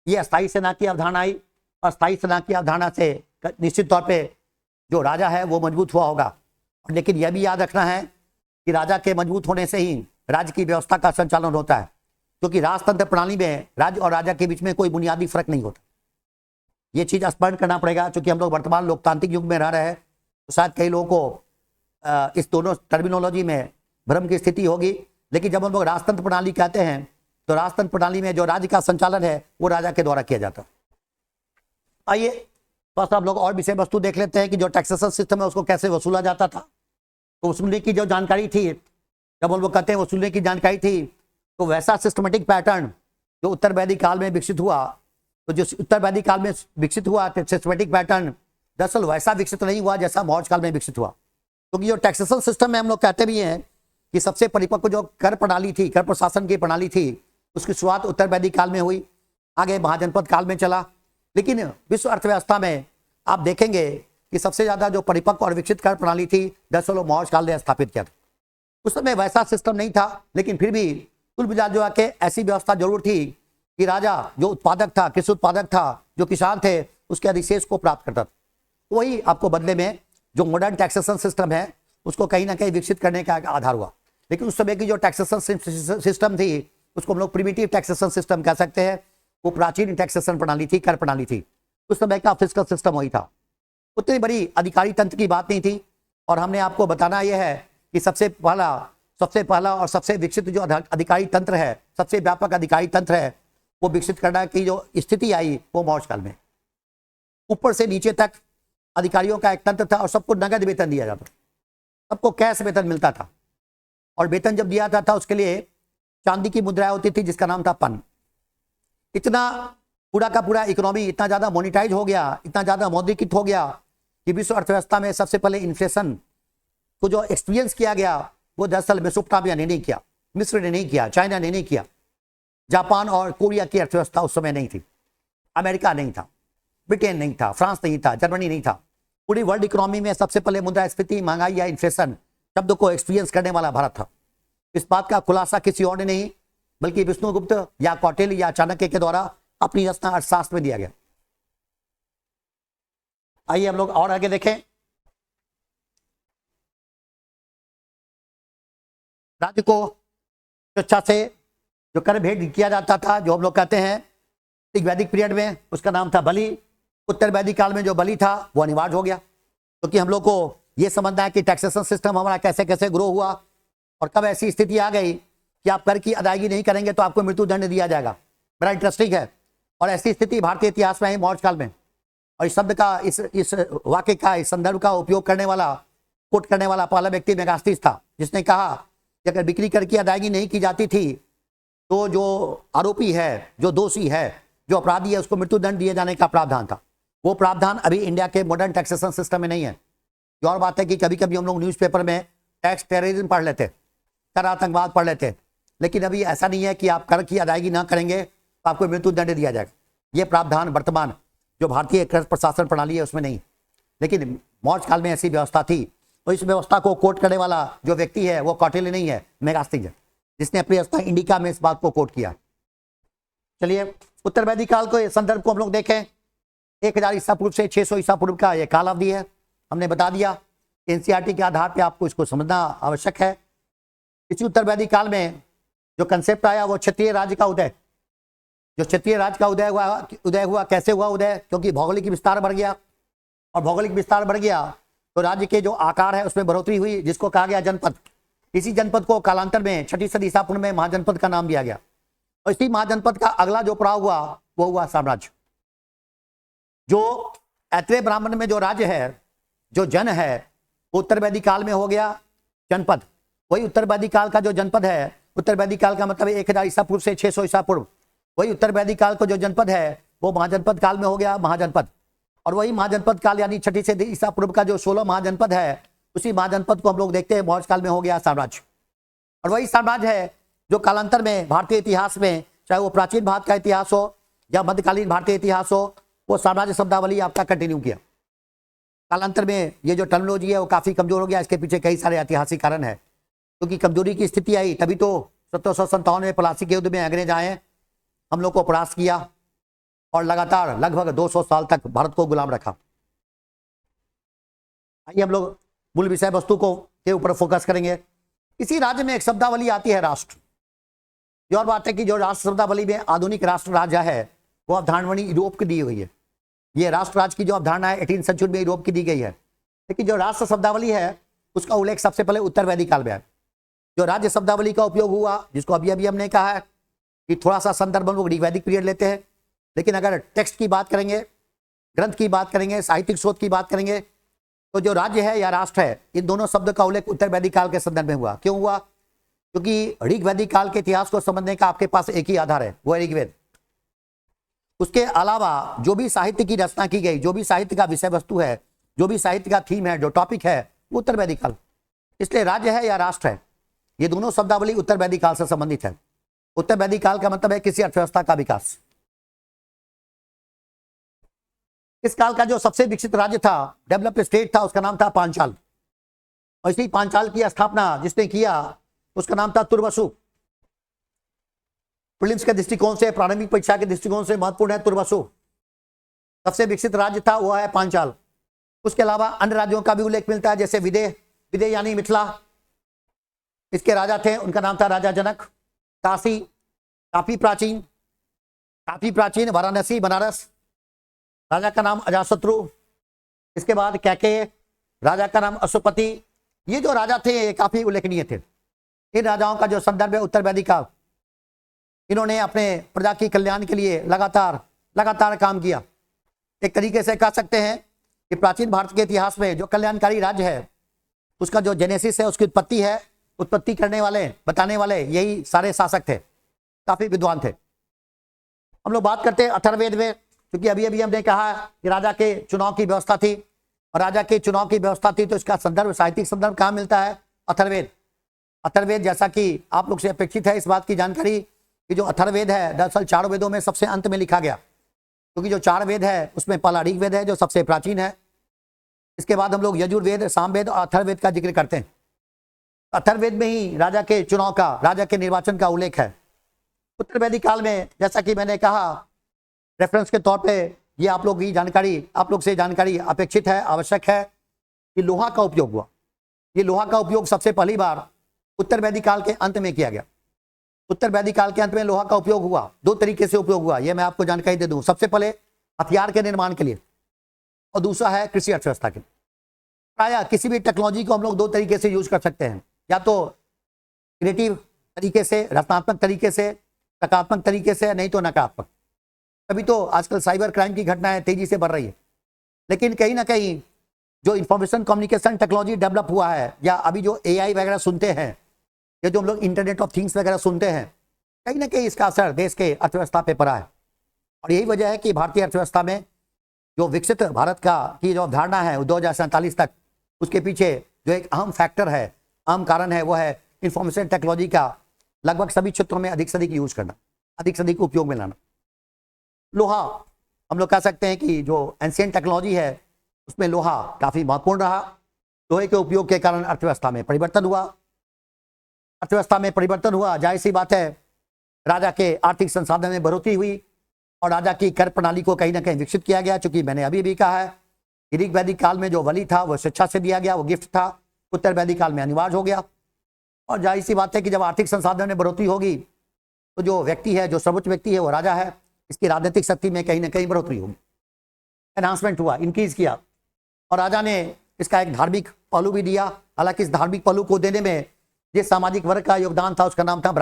ये अस्थायी सेना की अवधारणा आई। अस्थायी सेना की अवधारणा से निश्चित तौर पे जो राजा है वो मजबूत हुआ होगा। लेकिन यह भी याद रखना है कि राजा के मजबूत होने से ही राज्य की व्यवस्था का संचालन होता है, क्योंकि राजतंत्र प्रणाली में राज्य और राजा के बीच में कोई बुनियादी फर्क नहीं होता। ये चीज स्मरण करना पड़ेगा, क्योंकि हम लोग वर्तमान लोकतांत्रिक युग में रह रहे हैं तो शायद कई लोगों को इस दोनों टर्मिनोलॉजी में भ्रम की स्थिति होगी। लेकिन जब हम लोग राजतंत्र प्रणाली कहते हैं तो राजतंत्र प्रणाली में जो राज्य का संचालन है वो राजा के द्वारा किया जाता है। आइए थोड़ा सा हम लोग और विषय वस्तु देख लेते हैं कि जो टैक्सेशन सिस्टम है उसको कैसे वसूला जाता था। तो वसूलने की जो जानकारी थी, जब हम लोग कहते हैं वसूलने की जानकारी थी, तो वैसा सिस्टमेटिक पैटर्न जो उत्तर वैदिक काल में विकसित हुआ, तो जो उत्तर वैदिक काल में विकसित हुआ सिस्टमेटिक पैटर्न दरअसल वैसा विकसित नहीं हुआ जैसा मौर्य काल में विकसित हुआ। क्योंकि जो टैक्सेशन सिस्टम में हम लोग कहते भी हैं कि सबसे परिपक्व जो कर प्रणाली थी, कर प्रशासन की प्रणाली थी, उसकी शुरुआत उत्तर वैदिक काल में हुई, आगे महाजनपद काल में चला। लेकिन विश्व अर्थव्यवस्था में आप देखेंगे कि सबसे ज्यादा जो परिपक्व और विकसित कर प्रणाली थी दरअसल मौर्य काल ने स्थापित किया था। उस समय वैसा सिस्टम नहीं था, लेकिन फिर भी कुल मिला जो के ऐसी व्यवस्था जरूर थी कि राजा जो उत्पादक था, कृषि उत्पादक था, जो किसान थे, उसके अधिशेष को प्राप्त करता था। वही आपको बदले में जो मॉडर्न टैक्सेशन सिस्टम है उसको कहीं ना कहीं विकसित करने का आधार हुआ। लेकिन उस समय की जो टैक्सेशन सिस्टम थी उसको हम लोग प्रिमिटिव टैक्सेशन सिस्टम कह सकते हैं। वो प्राचीन टैक्सेशन प्रणाली थी, कर प्रणाली थी। उस समय का फिस्कल सिस्टम वही था। उतनी बड़ी अधिकारी तंत्र की बात नहीं थी। और हमने आपको बताना यह है कि सबसे पहला और सबसे विकसित जो अधिकारी तंत्र है, सबसे व्यापक अधिकारी तंत्र है, वो विकसित करना की जो स्थिति आई वो मौर्य काल में। ऊपर से नीचे तक अधिकारियों का एक तंत्र था और सबको नगद वेतन दिया जाता था, सबको कैश वेतन मिलता था। और वेतन जब दिया जाता था उसके लिए चांदी की मुद्राएं होती थी जिसका नाम था पन। इतना पूरा का पूरा इकोनॉमी इतना ज्यादा मोनिटाइज हो गया, इतना ज्यादा मौद्रिकीकृत हो गया कि विश्व अर्थव्यवस्था में सबसे पहले इन्फ्लेशन को जो एक्सपीरियंस किया गया वो दरअसल मेसोपोटामिया ने नहीं किया, मिस्र ने नहीं किया, चाइना ने नहीं किया, जापान और कोरिया की अर्थव्यवस्था उस समय नहीं थी, अमेरिका नहीं था, ब्रिटेन नहीं था, फ्रांस नहीं था, जर्मनी नहीं था। पूरी वर्ल्ड इकोनॉमी में सबसे पहले मुद्रास्फीति, महंगाई या इन्फ्लेशन शब्द को एक्सपीरियंस करने वाला भारत था। इस बात का खुलासा किसी और ने नहीं बल्कि विष्णुगुप्त या कौटिल्य या चाणक्य के द्वारा अपनी रचना अर्थशास्त्र में दिया गया। आइए हम लोग और आगे देखें। राज्य को स्वेच्छा से जो कर भेंट किया जाता था, जो हम लोग कहते हैं वैदिक पीरियड में उसका नाम था बलि। उत्तर वैदिक काल में जो बलि था वो अनिवार्य हो गया, क्योंकि हम लोग को यह समझना है कि टैक्सेशन सिस्टम हमारा कैसे कैसे ग्रो हुआ और कब ऐसी स्थिति आ गई कि आप कर की अदायगी नहीं करेंगे तो आपको मृत्यु दंड दिया जाएगा। बड़ा इंटरेस्टिंग है। और ऐसी स्थिति भारतीय इतिहास में है मौर्य काल में। और इस शब्द का, इस वाक्य का, इस संदर्भ का उपयोग करने वाला, कोट करने वाला पहला व्यक्ति मेगास्थनीज था, जिसने कहा कि अगर बिक्री कर की अदायगी नहीं की जाती थी तो जो आरोपी है, जो दोषी है, जो अपराधी है, उसको मृत्यु दंड दिए जाने का प्रावधान था। वो प्रावधान अभी इंडिया के मॉडर्न टैक्सेशन सिस्टम में नहीं है। ये और बात है कि कभी कभी हम लोग न्यूज़पेपर में टैक्स टेररिज्म पढ़ लेते, कर आतंकवाद पढ़ लेते, लेकिन अभी ऐसा नहीं है कि आप कर की अदायगी ना करेंगे तो आपको मृत्यु दंड दिया जाएगा। ये प्रावधान वर्तमान जो भारतीय कर प्रशासन प्रणाली है उसमें नहीं, लेकिन मौर्य काल में ऐसी व्यवस्था थी। और इस व्यवस्था को कोट करने वाला जो व्यक्ति है वो कौटिल्य नहीं है, मेगास्थनीज है, जिसने अपनी रचना इंडिका में इस बात को कोट किया। चलिए उत्तर वैदिक काल को संदर्भ को हम लोग देखें। 1000 ईसा पूर्व से 600 ईसा पूर्व का यह काल अवधि है। हमने बता दिया, एनसीईआरटी के आधार पर आपको इसको समझना आवश्यक है। इसी उत्तर वैदिक काल में जो कंसेप्ट आया वो क्षत्रिय राज्य का उदय। जो क्षत्रिय राज्य का उदय हुआ कैसे हुआ उदय? क्योंकि भौगोलिक विस्तार बढ़ गया, और भौगोलिक विस्तार बढ़ गया तो राज्य के जो आकार है उसमें बढ़ोतरी हुई, जिसको कहा गया जनपद। इसी जनपद को कालांतर में 6ठी सदी ईसा पूर्व में महाजनपद का नाम दिया गया। और इसी महाजनपद का अगला जो पड़ाव हुआ वो हुआ साम्राज्य। जो ऐत्रेय ब्राह्मण में जो राज्य है, जो जन है, वो उत्तर वैदिक काल में हो गया जनपद। वही उत्तर वैदिक काल का जो जनपद है, उत्तर वैदिक काल का मतलब 1000 ईसा पूर्व से 600 ईसा पूर्व, वही उत्तर वैदिक काल का जो जनपद है वो महाजनपद काल में हो गया महाजनपद। और वही महाजनपद काल यानी 6ठी सदी ईसा पूर्व का जो 16 महाजनपद है, उसी महाजनपद को हम लोग देखते हैं मौर्य काल में हो गया साम्राज्य। और वही साम्राज्य है जो कालांतर में भारतीय इतिहास में, चाहे वो प्राचीन भारत का इतिहास हो या मध्यकालीन भारतीय इतिहास हो, वो साम्राज्य शब्दावली आपका कंटिन्यू किया। कालांतर में ये जो टर्मिनोलॉजी है वो काफी कमजोर हो गया। इसके पीछे कई सारे ऐतिहासिक कारण है, क्योंकि कमजोरी की स्थिति आई तभी तो 1757 में प्लासी के युद्ध में अंग्रेज आए, हम लोग को परास्त किया और लगातार लगभग 200 साल तक भारत को गुलाम रखा। आइए हम लोग मूल विषय वस्तु को के ऊपर फोकस करेंगे। इसी राज्य में एक शब्दावली आती है राष्ट्र। ये और बात है कि जो राष्ट्र शब्दावली में आधुनिक राष्ट्र राज्य है वो अवधारणा यूरोप की दी हुई है। ये राष्ट्र राज्य की जो अवधारणा है 18वीं सेंचुरी में यूरोप की दी गई है, लेकिन जो राष्ट्र शब्दावली है उसका उल्लेख सबसे पहले उत्तर वैदिक काल में है। जो राज्य शब्दावली का उपयोग हुआ, जिसको अभी अभी हमने कहा है कि थोड़ा सा संदर्भ हम लोग वैदिक पीरियड लेते हैं, लेकिन अगर टेक्स्ट की बात करेंगे, ग्रंथ की बात करेंगे, साहित्यिक शोध की बात करेंगे, तो जो राज्य है या राष्ट्र है, इन दोनों शब्द का उल्लेख उत्तर वैदिक काल के संदर्भ में हुआ। क्यों हुआ? क्योंकि ऋग वैदिक काल के इतिहास को समझने का आपके पास एक ही आधार है, वो है ऋग्वेद। उसके अलावा जो भी साहित्य की रचना की गई, जो भी साहित्य का विषय वस्तु है, जो भी साहित्य का थीम है, जो टॉपिक है, वो उत्तर वैदिक काल। इसलिए राज्य है या राष्ट्र है, ये दोनों शब्दावली उत्तर वैदिक काल से संबंधित है। उत्तर वैदिक काल का मतलब है किसी अर्थव्यवस्था का विकास। इस काल का जो सबसे विकसित राज्य था, डेवलप्ड स्टेट था, उसका नाम था पांचाल। और इसी पांचाल की स्थापना जिसने किया उसका नाम था तुर्वसु। प्रीलिम्स के दृष्टिकोण से, प्रारंभिक परीक्षा के दृष्टिकोण से महत्वपूर्ण है तुर्वसु। सबसे विकसित राज्य था वो है पांचाल। उसके अलावा अन्य राज्यों का भी उल्लेख मिलता है, जैसे विदेह, विदेह यानी मिथिला, इसके राजा थे, उनका नाम था राजा जनक। काशी, काफी प्राचीन वाराणसी, बनारस, राजा का नाम अजातशत्रु। इसके बाद कैकेय, राजा का नाम अशुपति। ये जो राजा थे ये काफी उल्लेखनीय थे। इन राजाओं का जो संदर्भ है उत्तर वैदिक काल, इन्होंने अपने प्रजा की कल्याण के लिए लगातार काम किया। एक तरीके से कह सकते हैं कि प्राचीन भारत के इतिहास में जो कल्याणकारी राज्य है उसका जो जेनेसिस है, उसकी उत्पत्ति है, उत्पत्ति करने वाले, बताने वाले यही सारे शासक थे, काफी विद्वान थे। हम लोग बात करते हैं अथर्ववेद में, क्योंकि अभी अभी हमने कहा कि राजा के चुनाव की व्यवस्था थी, और राजा के चुनाव की व्यवस्था थी तो इसका संदर्भ, साहित्यिक संदर्भ कहाँ मिलता है? अथर्ववेद। अथर्ववेद, जैसा कि आप लोग से अपेक्षित है इस बात की जानकारी कि जो अथर्ववेद है दरअसल 4 वेदों में सबसे अंत में लिखा गया, क्योंकि जो 4 वेद है उसमें पहला ऋग्वेद है जो सबसे प्राचीन है। इसके बाद हम लोग यजुर्वेद, सामवेद और अथर्ववेद का जिक्र करते हैं। अथर्ववेद में ही राजा के चुनाव का, राजा के निर्वाचन का उल्लेख है। उत्तर वैदिक काल में, जैसा कि मैंने कहा रेफरेंस के तौर पे, ये आप लोग से जानकारी अपेक्षित है, आवश्यक है कि लोहा का उपयोग हुआ। ये लोहा का उपयोग सबसे पहली बार उत्तर वैदिक काल के अंत में किया गया। उत्तर वैदिक काल के अंत में लोहा का उपयोग हुआ, 2 तरीके से उपयोग हुआ, ये मैं आपको जानकारी दे दूं। सबसे पहले हथियार के निर्माण के लिए, और दूसरा है कृषि अर्थव्यवस्था के लिए। प्रायः किसी भी टेक्नोलॉजी को हम लोग 2 तरीके से यूज कर सकते हैं, या तो क्रिएटिव तरीके से, रचनात्मक तरीके से, सकारात्मक तरीके से, नहीं तो नकारात्मक। तभी तो आजकल साइबर क्राइम की घटनाएं तेजी से बढ़ रही है। लेकिन कहीं ना कहीं जो इंफॉर्मेशन कम्युनिकेशन टेक्नोलॉजी डेवलप हुआ है, या अभी जो AI वगैरह सुनते हैं, या जो हम लोग इंटरनेट ऑफ थिंग्स वगैरह सुनते हैं, कहीं ना कहीं इसका असर देश के अर्थव्यवस्था पे पड़ा है। और यही वजह है कि भारतीय अर्थव्यवस्था में जो विकसित भारत का की जो अवधारणा है 2047 तक, उसके पीछे जो एक अहम फैक्टर है, अहम कारण है, वो है इंफॉर्मेशन टेक्नोलॉजी का लगभग सभी क्षेत्रों में अधिक से अधिक यूज करना, अधिक से अधिक उपयोग में लाना। लोहा, हम लोग कह सकते हैं कि जो एंशिएंट टेक्नोलॉजी है उसमें लोहा काफी महत्वपूर्ण रहा। लोहे के उपयोग के कारण अर्थव्यवस्था में परिवर्तन हुआ। जाहिर सी बात है राजा के आर्थिक संसाधन में बढ़ोतरी हुई, और राजा की कर प्रणाली को कहीं ना कहीं विकसित किया गया। चूंकि मैंने अभी भी कहा है ऋग वैदिक काल में जो बलि था वो स्वेच्छा से दिया गया, वो गिफ्ट था। उत्तर वैदिक काल में अनिवार्य हो गया। और जाहिर सी बात है कि जब आर्थिक संसाधन में बढ़ोतरी होगी तो जो व्यक्ति है, जो सर्वोच्च व्यक्ति है, वो राजा है, इसकी राजनीतिक शक्ति में कहीं ना कहीं बढ़ोतरी होगी, एनहांसमेंट हुआ, इंक्रीज किया। और राजा ने इसका एक धार्मिक पहलू भी दिया। हालांकि इस धार्मिक पहलू को देने में जिस सामाजिक वर्ग का योगदान था उसका नाम था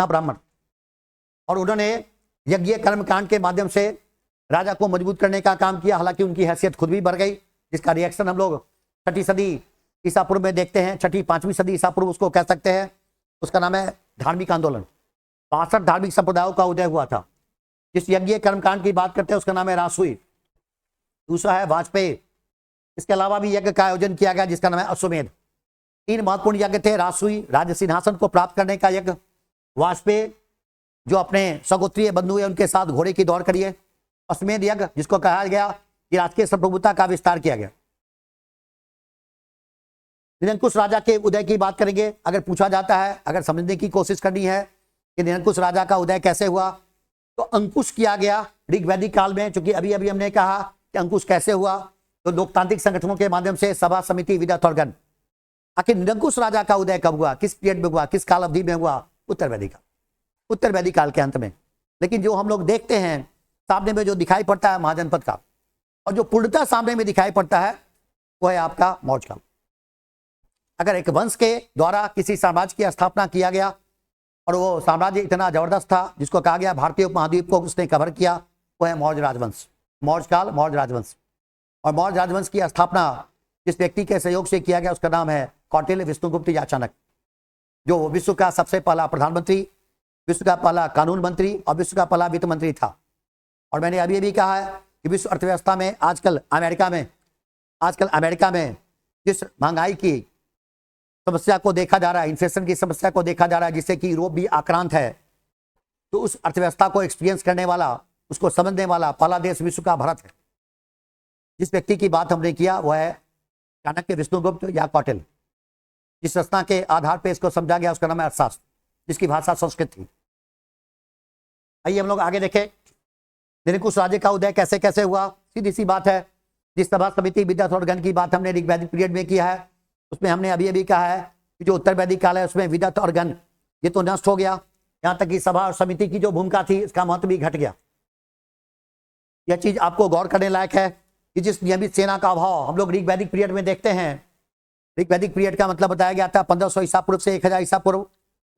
ब्राह्मण। और उन्होंने यज्ञ कर्मकांड के माध्यम से राजा को मजबूत करने का काम किया। हालांकि उनकी हैसियत खुद भी बढ़ गई, जिसका रिएक्शन हम लोग 6ठी सदी ईसा पूर्व में देखते हैं। 6ठी 5वीं सदी ईसा पूर्व उसको कह सकते हैं। उसका नाम है धार्मिक आंदोलन। 62 धार्मिक संप्रदायों का उदय हुआ था। जिस यज्ञ कर्मकांड की बात करते हैं उसका नाम है रासुई। दूसरा है वाजपेयी। इसके अलावा भी यज्ञ का आयोजन किया गया जिसका नाम है अश्वमेध। 3 महत्वपूर्ण यज्ञ थे, रासुई राज सिंहासन को प्राप्त करने का यज्ञ, वाजपेयी जो अपने सगोत्रीय बंधु है उनके साथ घोड़े की दौड़ करिए, अश्वमेध यज्ञ जिसको कहा गया कि राजकीय संप्रभुता का विस्तार किया गया। निरंकुश राजा के उदय की बात करेंगे। अगर पूछा जाता है, अगर समझने की कोशिश करनी है कि निरंकुश राजा का उदय कैसे हुआ, तो अंकुश किया गया ऋग वैदिक काल में। चूंकि अभी अभी हमने कहा कि अंकुश कैसे हुआ, तो लोकतांत्रिक संगठनों के माध्यम से, सभा समिति विदत और गण। आखिर निरंकुश राजा का उदय कब हुआ, किस पीरियड में हुआ, किस काल अवधि में हुआ? उत्तर वैदिक काल के अंत में। लेकिन जो हम लोग देखते हैं सामने में जो दिखाई पड़ता है महाजनपद का, और जो पूर्णतः सामने में दिखाई पड़ता है वो है आपका मौर्य काल। अगर एक वंश के द्वारा किसी साम्राज्य की स्थापना किया गया और वो साम्राज्य इतना जबरदस्त था जिसको कहा गया भारतीय उपमहाद्वीप को उसने कवर किया, वो है मौर्य राजवंश, मौर्य काल, मौर्य राजवंश। और मौर्य राजवंश की स्थापना जिस व्यक्ति के सहयोग से किया गया उसका नाम है कौटिल्य विष्णुगुप्त या चाणक्य, जो विश्व का सबसे पहला प्रधानमंत्री, विश्व का पहला कानून मंत्री और विश्व का पहला वित्त मंत्री था। और मैंने अभी अभी कहा है कि विश्व अर्थव्यवस्था में आजकल अमेरिका में जिस महंगाई की समस्या को देखा जा रहा है, इन्फ्लेशन की समस्या को देखा जा रहा है, जिससे कि यूरोप भी आक्रांत है, तो उस अर्थव्यवस्था को एक्सपीरियंस करने वाला, उसको समझने वाला पहला देश विश्व का भारत है। जिस व्यक्ति की बात हमने किया वो है चाणक्य, विष्णुगुप्त या कौटिल्य, जिस रचना के आधार पर इसको समझा गया उसका नाम है अर्थशास्त्र, जिसकी भाषा संस्कृत थी। आइए हम लोग आगे देखें, निरंकुश राज्य का उदय कैसे कैसे हुआ। सीधी सी बात है, जिस सभा समिति विद्वत और गण की बात हमने ऋग्वैदिक पीरियड में किया है, उसमें हमने अभी अभी कहा है कि जो उत्तर वैदिक काल है उसमें विद्वत और गण ये तो नष्ट हो गया, यहाँ तक कि सभा और समिति की जो भूमिका थी इसका महत्व भी घट गया। यह चीज आपको गौर करने लायक है कि जिस नियमित सेना का अभाव हम लोग ऋग्वैदिक पीरियड में देखते हैं, ऋग्वैदिक पीरियड का मतलब बताया गया था 1500 ईसा पूर्व से 1000 ईसा पूर्व,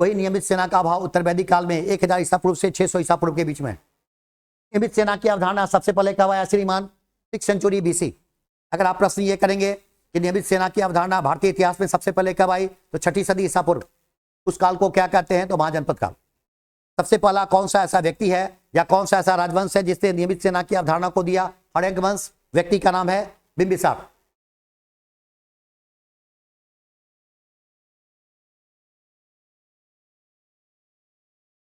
वही नियमित सेना का अभाव उत्तर वैदिक काल में 1000 ईसा पूर्व से 600 ईसा पूर्व के बीच में। नियमित सेना की अवधारणा सबसे पहले कब आया श्रीमान? 6th century BC। अगर आप प्रश्न ये करेंगे कि नियमित सेना की अवधारणा भारतीय इतिहास में सबसे पहले कब आई, तो 6ठी सदी ईसा पूर्व। उस काल को क्या कहते हैं? तो महाजनपद काल। सबसे पहला कौन सा ऐसा व्यक्ति है या कौन सा ऐसा राजवंश है जिसने नियमित सेना की अवधारणा को दिया? हड़यंक वंश। व्यक्ति का नाम है बिंबिसार।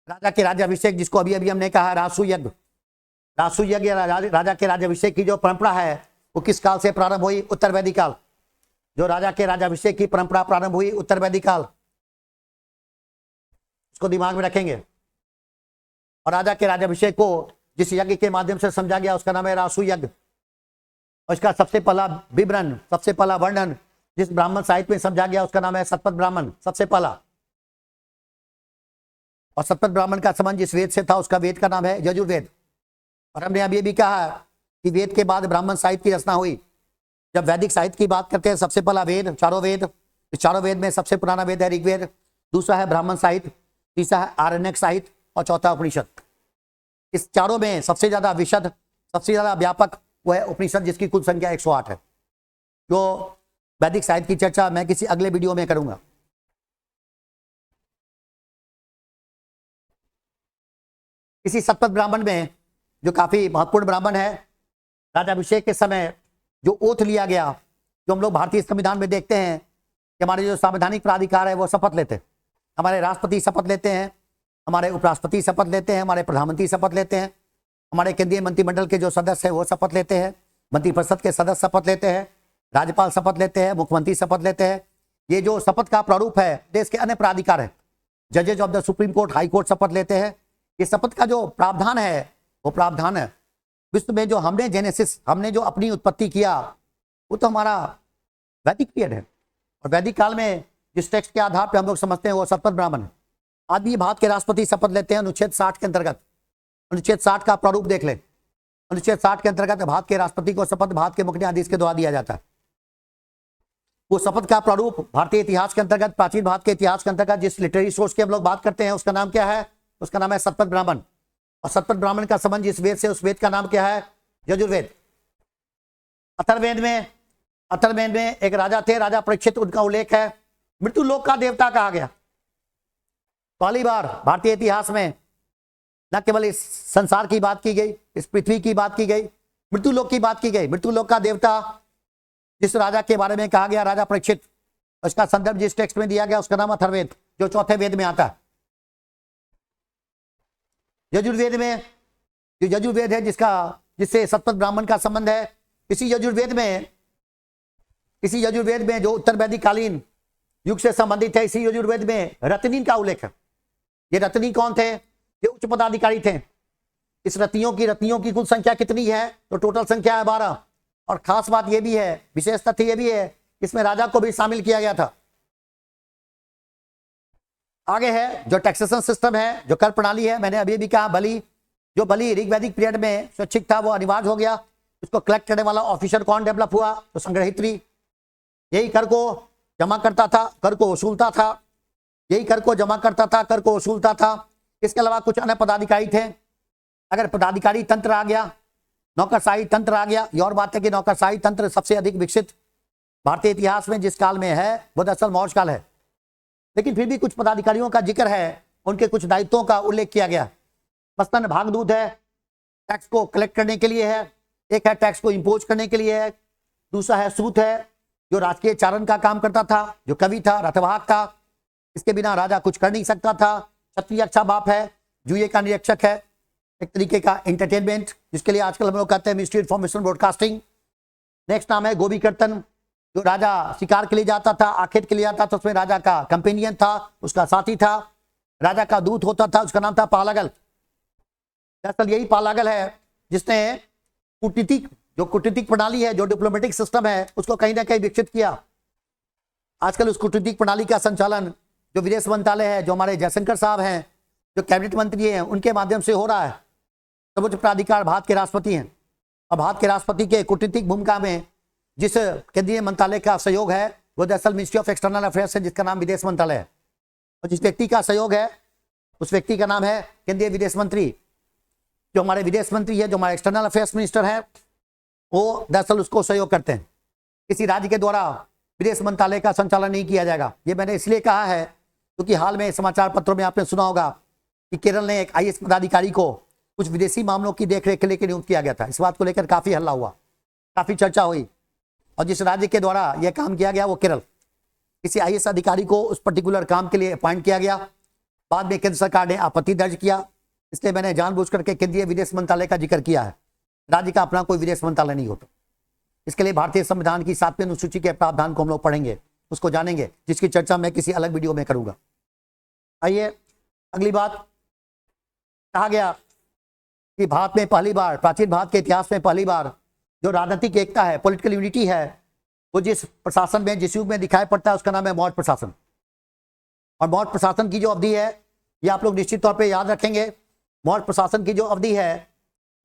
राजा के राज्याभिषेक, जिसको अभी अभी हमने कहा रासु यज्ञ, रासु यज्ञ राजा के राज्याभिषेक की जो परंपरा है वो किस काल से प्रारंभ हुई? उत्तर वैदिक काल। जो राजा के राज्याभिषेक की परंपरा प्रारंभ हुई उत्तर वैदिक काल, इसको दिमाग में रखेंगे। और राजा के राज्याभिषेक को जिस यज्ञ के माध्यम से समझा गया उसका नाम है रासु यज्ञ। और इसका सबसे पहला विवरण, सबसे पहला वर्णन जिस ब्राह्मण साहित्य में समझा गया उसका नाम है शतपथ ब्राह्मण, सबसे पहला। और शतपथ ब्राह्मण का संबंध जिस वेद से था उसका वेद का नाम है यजुर्वेद। और हमने अभी भी कहा कि वेद के बाद ब्राह्मण साहित्य की रचना हुई। जब वैदिक साहित्य की बात करते हैं सबसे पहला वेद, चारों वेद। इस चारों वेद में सबसे पुराना वेद है ऋग्वेद, दूसरा है ब्राह्मण साहित्य, तीसरा है आरण्यक साहित्य और चौथा उपनिषद। इस चारों में सबसे ज्यादा विशद, सबसे ज्यादा व्यापक वो है उपनिषद, जिसकी कुल संख्या 108 है। जो वैदिक साहित्य की चर्चा मैं किसी अगले वीडियो में करूंगा। इसी शतपथ ब्राह्मण में जो काफी महत्वपूर्ण ब्राह्मण है, राज्याभिषेक के समय जो ओथ लिया गया, जो हम लोग भारतीय संविधान में देखते हैं कि हमारे जो संवैधानिक प्राधिकार है वो शपथ लेते हैं। हमारे राष्ट्रपति शपथ लेते हैं, हमारे उपराष्ट्रपति शपथ लेते हैं, हमारे प्रधानमंत्री शपथ लेते हैं, हमारे केंद्रीय मंत्रिमंडल के जो सदस्य हैं वो शपथ लेते हैं, मंत्रिपरिषद के सदस्य शपथ लेते हैं, राज्यपाल शपथ लेते हैं, मुख्यमंत्री शपथ लेते हैं। ये जो शपथ का प्रारूप है देश के अन्य प्राधिकार है, जजेज of the supreme court, high court शपथ लेते हैं। ये शपथ का जो प्रावधान है वो प्रावधान है विश्व में जो हमने जेनेसिस, हमने जो अपनी उत्पत्ति किया वो तो हमारा वैदिक पीरियड है। और वैदिक काल में जिस टेक्स्ट के आधार पर हम लोग समझते हैं वो शतपथ ब्राह्मण है। आज भी भारत के राष्ट्रपति शपथ लेते हैं अनुच्छेद 60 के अंतर्गत। अनुच्छेद 60 का प्रारूप देख लें। अनुच्छेद 60 के अंतर्गत भारत के राष्ट्रपति को शपथ भारत के मुख्य न्यायाधीश के द्वारा दिया जाता है। वो शपथ का प्रारूप भारतीय इतिहास के अंतर्गत, प्राचीन भारत के इतिहास के अंतर्गत जिस लिटरेरी सोर्स की हम लोग बात करते हैं उसका नाम क्या है? उसका नाम है शतपथ ब्राह्मण। और शतपथ ब्राह्मण का संबंध जिस वेद से, उस वेद का नाम क्या है? यजुर्वेद। अथर्ववेद में एक राजा थे, राजा परीक्षित, उनका उल्लेख है मृत्यु लोक का देवता कहा गया। पहली बार भारतीय इतिहास में न केवल इस संसार की बात की गई, इस पृथ्वी की बात की गई, मृत्यु लोक की बात की गई। मृत्यु लोक का देवता जिस राजा के बारे में कहा गया, राजा परीक्षित, उसका संदर्भ जिस टेक्स्ट में दिया गया उसका नाम अथर्ववेद, जो चौथे वेद में आता है। यजुर्वेद में जो यजुर्वेद है जिससे शतपथ ब्राह्मण का संबंध है, इसी यजुर्वेद में जो उत्तर वैदिक कालीन युग से संबंधित है, इसी यजुर्वेद में रत्नीन का उल्लेख है। ये रत्नी कौन थे? ये उच्च पदाधिकारी थे। इस रत्नियों की कुल संख्या कितनी है? तो टोटल संख्या है 12। और खास बात यह भी है, विशेष तथ्य यह भी है, इसमें राजा को भी शामिल किया गया था। आगे है जो टैक्सेशन सिस्टम है, जो कर प्रणाली है। मैंने अभी भी कहा बलि, जो बलि ऋग्वैदिक पीरियड में स्वैच्छिक था वो अनिवार्य हो गया। उसको कलेक्ट करने वाला ऑफिसर कौन डेवलप हुआ? तो संग्रहित्री। यही कर को जमा करता था, कर को वसूलता था, यही कर को जमा करता था, कर को वसूलता था। इसके अलावा कुछ अन्य पदाधिकारी थे। अगर पदाधिकारी तंत्र आ गया, नौकरशाही तंत्र आ गया, ये और बात है कि नौकरशाही तंत्र सबसे अधिक विकसित भारतीय इतिहास में जिस काल में है वो दरअसल मौर्य काल है। लेकिन फिर भी कुछ पदाधिकारियों का जिक्र है, उनके कुछ दायित्वों का उल्लेख किया गया। मसलन भागदूत है, टैक्स को कलेक्ट करने के लिए है, एक है टैक्स को इम्पोज करने के लिए है, दूसरा है सूत है जो राजकीय चारण का काम करता था, जो कवि था, रथवाहक था। इसके बिना राजा कुछ कर नहीं सकता था। क्षत्रिय अच्छा बाप है, जुए का निरीक्षक है, एक तरीके का एंटरटेनमेंट जिसके लिए आजकल हम लोग कहते हैं मिनिस्ट्री इन्फॉर्मेशन ब्रॉडकास्टिंग। नेक्स्ट नाम है गोभी कीर्तन, जो राजा शिकार के लिए जाता था, आखेट के लिए जाता था, उसमें राजा का कंपेनियन था, उसका साथी था, राजा का दूत होता था, उसका नाम था पालागल। दरअसल यही पालागल है जिसने कूटनीतिक प्रणाली है, जो डिप्लोमेटिक सिस्टम है, उसको कहीं ना कहीं विकसित किया। आजकल उस कूटनीतिक प्रणाली का संचालन जो विदेश मंत्रालय है, जो हमारे जयशंकर साहब हैं, जो कैबिनेट मंत्री हैं, उनके माध्यम से हो रहा है। सर्वोच्च प्राधिकार भारत के राष्ट्रपति हैं, और भारत के राष्ट्रपति के कूटनीतिक भूमिका में जिस केंद्रीय मंत्रालय का सहयोग है वो दरअसल मिनिस्ट्री ऑफ एक्सटर्नल अफेयर्स है, जिसका नाम विदेश मंत्रालय है। और जिस व्यक्ति का सहयोग है उस व्यक्ति का नाम है केंद्रीय विदेश मंत्री। जो हमारे विदेश मंत्री है, जो हमारे एक्सटर्नल अफेयर्स मिनिस्टर है, वो दरअसल उसको सहयोग करते हैं। किसी राज्य के द्वारा विदेश मंत्रालय का संचालन नहीं किया जाएगा। ये मैंने इसलिए कहा है क्योंकि हाल में समाचार पत्रों में आपने सुना होगा कि केरल ने एक IAS पदाधिकारी को कुछ विदेशी मामलों की देखरेख के लिए नियुक्त किया गया था। इस बात को लेकर काफी हल्ला हुआ, काफी चर्चा हुई, और जिस राज्य के द्वारा यह काम किया गया वो केरल। किसी IAS अधिकारी को उस पर्टिकुलर काम के लिए अपॉइंट किया गया, बाद में केंद्र सरकार ने आपत्ति दर्ज किया। इसलिए मैंने जानबूझ करके केंद्रीय विदेश मंत्रालय का जिक्र किया है। राज्य का अपना कोई विदेश मंत्रालय नहीं होता। इसके लिए भारतीय संविधान की 7वीं अनुसूची के प्रावधान को हम लोग पढ़ेंगे, उसको जानेंगे, जिसकी चर्चा मैं किसी अलग वीडियो में करूंगा। आइए अगली बात। कहा गया कि भारत में पहली बार, प्राचीन भारत के इतिहास में पहली बार जो राजनीतिक एकता है, पॉलिटिकल यूनिटी है, वो जिस प्रशासन में, जिस युग में दिखाई पड़ता है उसका नाम है मौर्य प्रशासन। और मौर्य प्रशासन की जो अवधि है ये आप लोग निश्चित तौर पर याद रखेंगे। मौर्य प्रशासन की जो अवधि है,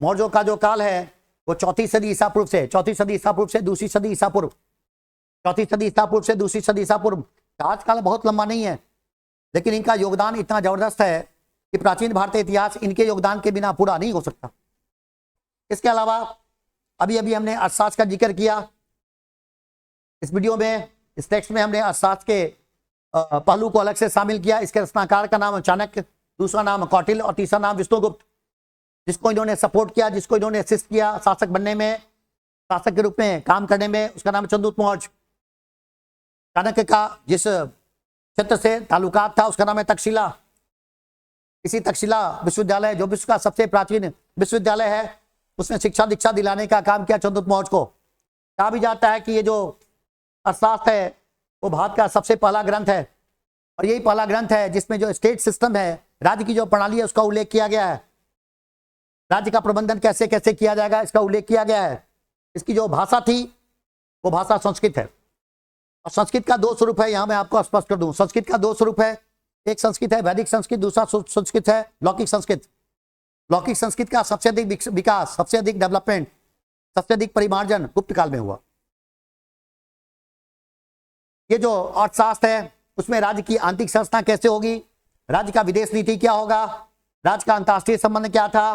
मौर्यों का जो काल है वो 4वीं सदी ईसा पूर्व से 2री सदी ईसा पूर्व, 4वीं सदी ईसा पूर्व से 2री सदी ईसा पूर्व। काल बहुत लंबा नहीं है, लेकिन इनका योगदान इतना जबरदस्त है कि प्राचीन भारतीय इतिहास इनके योगदान के बिना पूरा नहीं हो सकता। इसके अलावा अभी अभी हमने अर्थशास्त्र का जिक्र किया इस वीडियो में, इस टेक्स्ट में हमने अर्थशास्त्र के पहलू को अलग से शामिल किया। इसके रचनाकार का नाम चाणक्य, दूसरा नाम कौटिल्य और तीसरा नाम विष्णुगुप्त। जिसको इन्होंने सपोर्ट किया, जिसको इन्होंने असिस्ट किया शासक बनने में, शासक के रूप में काम करने में, उसका नाम चंद्रगुप्त मौर्य। चाणक्य का जिस क्षेत्र से ताल्लुकात था उसका नाम है तक्षशिला। इसी तक्षशिला विश्वविद्यालय, जो विश्व का सबसे प्राचीन विश्वविद्यालय है, उसने शिक्षा दीक्षा दिलाने का काम किया चंद्रगुप्त मौर्य को। कहा भी जाता है कि ये जो अर्थशास्त्र है वो भारत का सबसे पहला ग्रंथ है, और यही पहला ग्रंथ है जिसमें जो स्टेट सिस्टम है, राज्य की जो प्रणाली है, उसका उल्लेख किया गया है। राज्य का प्रबंधन कैसे कैसे किया जाएगा इसका उल्लेख किया गया है। इसकी जो भाषा थी वो भाषा संस्कृत है, और संस्कृत का 2 स्वरूप है। यहां मैं आपको स्पष्ट कर दूं, संस्कृत का 2 स्वरूप है। एक संस्कृत है वैदिक संस्कृत, दूसरा संस्कृत है लौकिक संस्कृत। लौकिक संस्कृत का सबसे अधिक विकास, सबसे अधिक डेवलपमेंट, सबसे अधिक परिमार्जन गुप्त काल में हुआ। ये जो अर्थशास्त्र है उसमें राज्य की आंतरिक संरचना कैसे होगी, राज्य का विदेश नीति क्या होगा, राज्य का अंतर्राष्ट्रीय संबंध क्या था,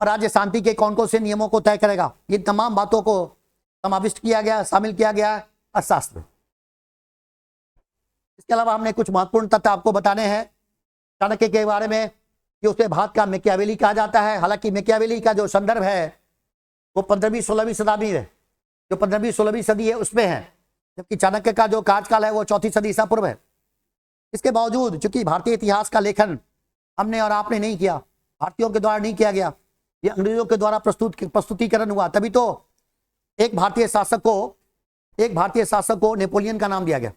और राज्य शांति के कौन कौन से नियमों को तय करेगा, ये तमाम बातों को समाविष्ट किया गया, शामिल किया गया अर्थशास्त्र में। इसके अलावा हमने कुछ महत्वपूर्ण तथ्य आपको बताने हैं चाणक्य के बारे में कि उसे भारत का मैकियावेली कहा जाता है। हालांकि मैकियावेली का जो संदर्भ है वो 15वीं-16वीं शताब्दी है, जो 15वीं-16वीं सदी है उसमें है, जबकि चाणक्य का जो कार्यकाल है वो 4वीं सदी ईसा पूर्व है। इसके बावजूद चूंकि भारतीय इतिहास का लेखन हमने और आपने नहीं किया, भारतीयों के द्वारा नहीं किया गया, ये अंग्रेजों के द्वारा प्रस्तुतिकरण हुआ, तभी तो एक भारतीय शासक को नेपोलियन का नाम दिया गया।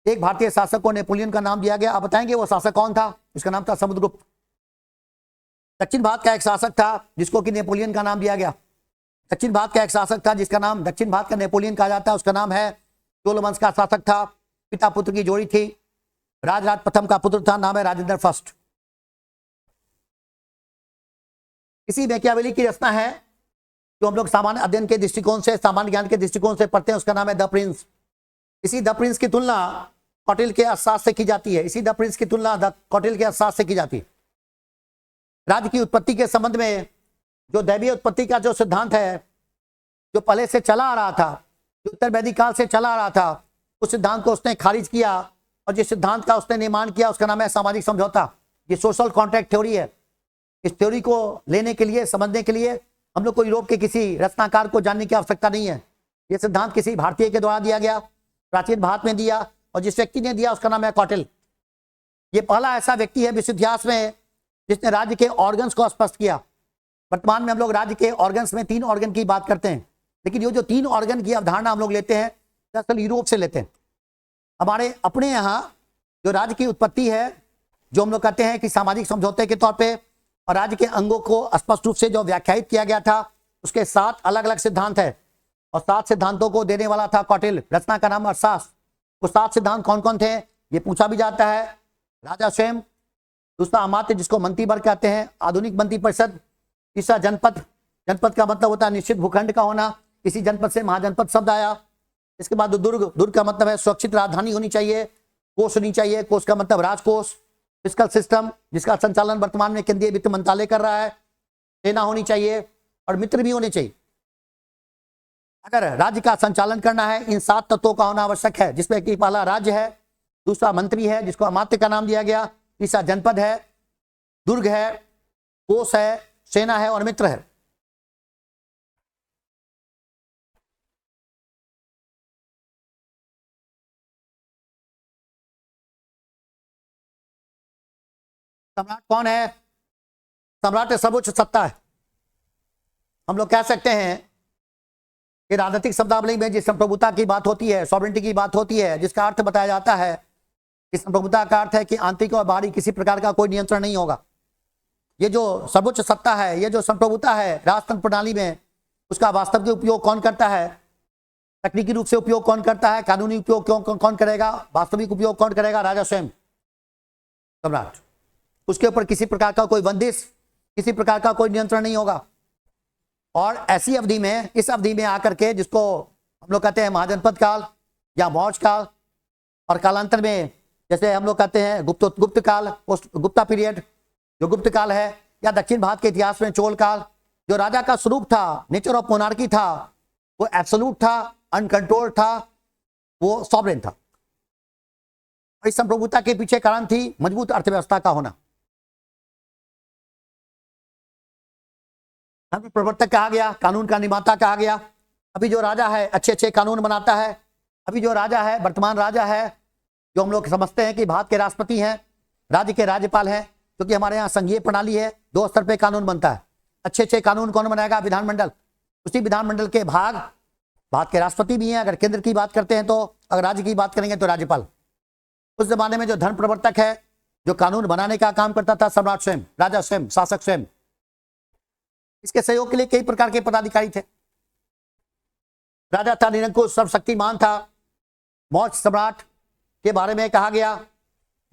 एक भारतीय शासक को नेपोलियन का नाम दिया गया। आप बताएंगे वो शासक कौन था? उसका नाम था समुद्रगुप्त। दक्षिण भारत का एक शासक था जिसको कि नेपोलियन का नाम दिया गया। दक्षिण भारत का एक शासक था जिसका नाम दक्षिण भारत का नेपोलियन कहा जाता है, उसका नाम है चोल वंश का शासक था। पिता पुत्र की जोड़ी थी, राजराज प्रथम का पुत्र था, नाम है राजेंद्र फर्स्ट। इसी मैकियावेली की रचना है जो हम लोग सामान्य अध्ययन के दृष्टिकोण से, सामान्य ज्ञान के दृष्टिकोण से पढ़ते हैं, उसका नाम है द प्रिंस। इसी द प्रिंस की तुलना कौटिल्य के अर्थशास्त्र से की जाती है। इसी द प्रिंस की तुलना कौटिल्य के अर्थशास्त्र से की जाती है। राज्य की उत्पत्ति के संबंध में जो दैवीय उत्पत्ति का जो सिद्धांत है, जो पहले से चला आ रहा था, जो उत्तर वैदिक काल से चला आ रहा था, उस सिद्धांत को उसने खारिज किया, और जिस सिद्धांत का उसने निर्माण किया उसका नाम है सामाजिक समझौता। ये सोशल कॉन्ट्रैक्ट थ्योरी है। इस थ्योरी को लेने के लिए, समझने के लिए हम लोग को यूरोप के किसी रचनाकार को जानने की आवश्यकता नहीं है। यह सिद्धांत किसी भारतीय के द्वारा दिया गया, प्राचीन भारत में दिया, और जिस व्यक्ति ने दिया उसका नाम है कौटिल्य। ये पहला ऐसा व्यक्ति है विश्व इतिहास में जिसने राज्य के ऑर्गन्स को स्पष्ट किया। वर्तमान में हम लोग राज्य के ऑर्गन्स में 3 ऑर्गन की बात करते हैं, लेकिन ये जो 3 ऑर्गन की अवधारणा हम लोग लेते हैं दरअसल यूरोप से लेते हैं। हमारे अपने यहाँ जो राज्य की उत्पत्ति है, जो हम लोग कहते हैं कि सामाजिक समझौते के तौर पे, और राज्य के अंगों को स्पष्ट रूप से जो व्याख्यायित किया गया था, उसके 7 अलग अलग सिद्धांत है और 7 सिद्धांतों को देने वाला था कौटिल्य। रचना का नाम अर्थशास्त्र। वो 7 सिद्धांत कौन कौन थे ये पूछा भी जाता है। राजा स्वयं, दूसरा अमात्य जिसको मंत्री वर्ग कहते हैं, आधुनिक मंत्री परिषद, तीसरा जनपद। जनपद का मतलब होता है निश्चित भूखंड का होना, किसी जनपद से महाजनपद शब्द आया। इसके बाद दुर्ग, दुर्ग का मतलब है सुरक्षित राजधानी होनी चाहिए। कोष होनी चाहिए, कोष का मतलब राजकोष। फिस्कल सिस्टम जिसका संचालन वर्तमान में केंद्रीय वित्त मंत्रालय कर रहा है। सेना होनी चाहिए और मित्र भी होने चाहिए। अगर राज्य का संचालन करना है इन 7 तत्वों का होना आवश्यक है, जिसमें कि पहला राज्य है, दूसरा मंत्री है जिसको अमात्य का नाम दिया गया, तीसरा जनपद है, दुर्ग है, कोष है, सेना है और मित्र है। सम्राट कौन है? सम्राट सर्वोच्च सत्ता है। हम लोग कह सकते हैं कि राजनीतिक शब्दावली में जिस संप्रभुता की बात होती है, सॉवरेंटी की बात होती है, जिसका अर्थ बताया जाता है, इस संप्रभुता का अर्थ है कि आंतरिक और बाहरी किसी प्रकार का कोई नियंत्रण नहीं होगा। ये जो सर्वोच्च सत्ता है, ये जो संप्रभुता है राजतंत्र प्रणाली में, उसका वास्तविक उपयोग कौन करता है, तकनीकी रूप से उपयोग कौन करता है, कानूनी उपयोग कौन करेगा, वास्तविक उपयोग कौन करेगा? राजा स्वयं, सम्राट। उसके ऊपर किसी प्रकार का कोई बंदिश, किसी प्रकार का कोई नियंत्रण नहीं होगा। और ऐसी अवधि में, इस अवधि में आकर के जिसको हम लोग कहते हैं महाजनपद काल या मौर्य काल, और कालांतर में जैसे हम लोग कहते हैं गुप्त काल, गुप्ता पीरियड जो गुप्त काल है, या दक्षिण भारत के इतिहास में चोल काल, जो राजा का स्वरूप था, नेचर ऑफ मोनार्की था, वो एब्सोल्यूट था, अनकंट्रोल्ड था, वो सॉवरेन था। इस संप्रभुता के पीछे कारण थी मजबूत अर्थव्यवस्था का होना। धर्म प्रवर्तक कहा गया, कानून का निर्माता कहा गया। अभी जो राजा है अच्छे अच्छे कानून बनाता है। अभी जो राजा है, वर्तमान राजा है, जो हम लोग समझते हैं कि भारत के राष्ट्रपति हैं, राज्य के राज्यपाल हैं, क्योंकि हमारे यहाँ संघीय प्रणाली है, 2 स्तर पे कानून बनता है। अच्छे अच्छे कानून कौन बनाएगा? विधानमंडल। उसी विधानमंडल के भाग भारत के राष्ट्रपति भी हैं। अगर केंद्र की बात करते हैं तो, अगर राज्य की बात करेंगे तो राज्यपाल। उस जमाने में जो धर्म प्रवर्तक है, जो कानून बनाने का काम करता था, सम्राट स्वयं, राजा स्वयं, शासक स्वयं। इसके सहयोग के लिए कई प्रकार के पदाधिकारी थे। राजा था निरंकुश, सर्वशक्तिमान था। मौर्य सम्राट के बारे में कहा गया,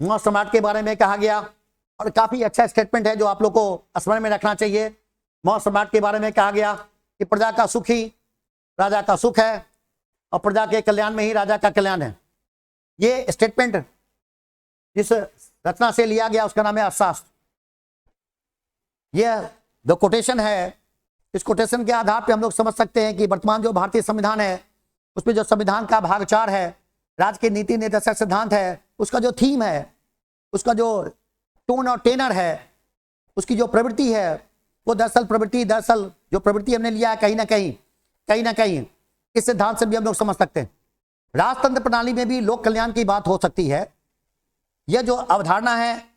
मौर्य सम्राट के बारे में कहा गया, और काफी अच्छा स्टेटमेंट है जो आप लोग को स्मरण में रखना चाहिए। मौर्य सम्राट के बारे में कहा गया कि प्रजा का सुख ही राजा का सुख है और प्रजा के कल्याण में ही राजा का कल्याण है। ये स्टेटमेंट जिस रचना से लिया गया उसका नाम है अर्थशास्त्र। यह जो कोटेशन है, इस कोटेशन के आधार पर हम लोग समझ सकते हैं कि वर्तमान जो भारतीय संविधान है, उसमें जो संविधान का भाग 4 है, राज्य के नीति निर्देशक सिद्धांत है, उसका जो थीम है, उसका जो टोन और टेनर है, उसकी जो प्रवृत्ति है, वो दरअसल जो प्रवृत्ति हमने लिया है कहीं ना कहीं इस सिद्धांत से भी हम लोग समझ सकते हैं। राजतंत्र प्रणाली में भी लोक कल्याण की बात हो सकती है। यह जो अवधारणा है,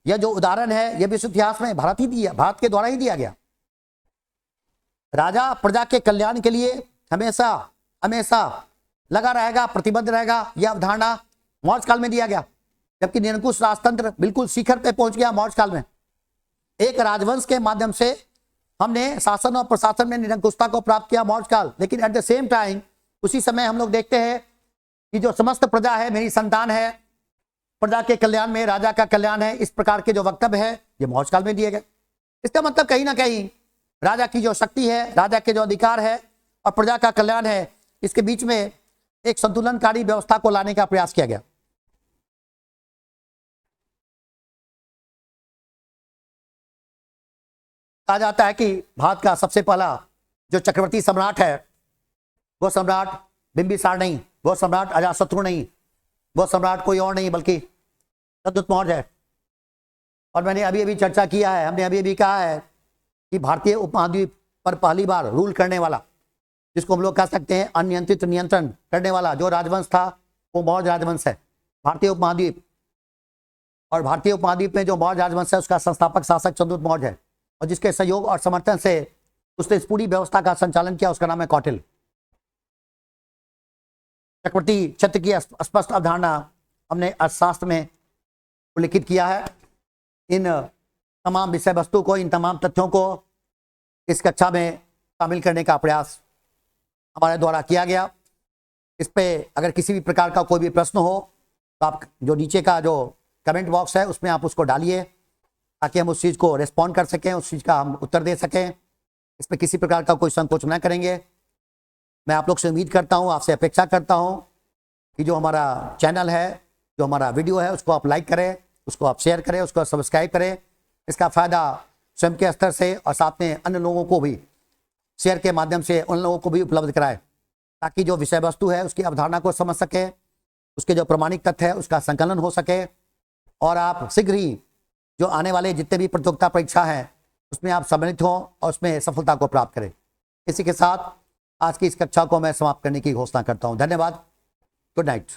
यह जो उदाहरण है, यह विश्व इतिहास में भारत के द्वारा ही दिया गया। राजा प्रजा के कल्याण के लिए हमेशा लगा रहेगा, प्रतिबद्ध रहेगा। यह अवधारणा मौर्य काल में दिया गया, जबकि निरंकुश राजतंत्र बिल्कुल शिखर पे पहुंच गया मौर्य काल में। एक राजवंश के माध्यम से हमने शासन और प्रशासन में निरंकुशता को प्राप्त किया मौर्य काल, लेकिन एट द सेम टाइम उसी समय हम लोग देखते हैं कि जो समस्त प्रजा है मेरी संतान है, प्रजा के कल्याण में राजा का कल्याण है, इस प्रकार के जो वक्तव्य है ये मौर्य काल में दिए गए। इसका मतलब कहीं ना कहीं राजा की जो शक्ति है, राजा के जो अधिकार है और प्रजा का कल्याण है, इसके बीच में एक संतुलनकारी व्यवस्था को लाने का प्रयास किया गया। कहा जाता है कि भारत का सबसे पहला जो चक्रवर्ती सम्राट है, वो सम्राट बिंबिसार नहीं, वो सम्राट अजातशत्रु नहीं, वो सम्राट कोई और नहीं बल्कि चंद्रगुप्त मौर्य है। और मैंने अभी चर्चा किया है, हमने अभी कहा है कि भारतीय उपमहाद्वीप पर पहली बार रूल करने वाला, जिसको हम लोग कह सकते हैं अनियंत्रित नियंत्रण करने वाला जो राजवंश था, वो मौर्य राजवंश है। भारतीय उपमहाद्वीप, और भारतीय उपमहाद्वीप में जो मौर्य राजवंश है उसका संस्थापक शासक चंद्रगुप्त मौर्य है, और जिसके सहयोग और समर्थन से उसने इस पूरी व्यवस्था का संचालन किया, उसका नाम है कौटिल्य। चक्रवर्ती चित्त की स्पष्ट अवधारणा हमने अर्थशास्त्र में उल्लिखित किया है। इन तमाम विषय वस्तु को, इन तमाम तथ्यों को इस कक्षा में शामिल करने का प्रयास हमारे द्वारा किया गया। इस पे अगर किसी भी प्रकार का कोई भी प्रश्न हो तो आप जो नीचे का जो कमेंट बॉक्स है उसमें आप उसको डालिए, ताकि हम उस चीज़ को रिस्पॉन्ड कर सकें, उस चीज़ का हम उत्तर दे सकें। इस पर किसी प्रकार का कोई संकोच न करेंगे। मैं आप लोग से उम्मीद करता हूँ, आपसे अपेक्षा करता हूँ कि जो हमारा चैनल है, जो हमारा वीडियो है, उसको आप लाइक करें, उसको आप शेयर करें, उसको सब्सक्राइब करें। इसका फ़ायदा स्वयं के स्तर से और साथ में अन्य लोगों को भी शेयर के माध्यम से उन लोगों को भी उपलब्ध कराएं, ताकि जो विषय वस्तु है उसकी अवधारणा को समझ सके, उसके जो प्रमाणिक तथ्य है उसका संकलन हो सके, और आप शीघ्र ही जो आने वाले जितने भी प्रतियोगिता परीक्षा हैं उसमें आप सम्मिलित हों और उसमें सफलता को प्राप्त करें। इसी के साथ आज की इस कक्षा को मैं समाप्त करने की घोषणा करता हूँ। धन्यवाद। Good night.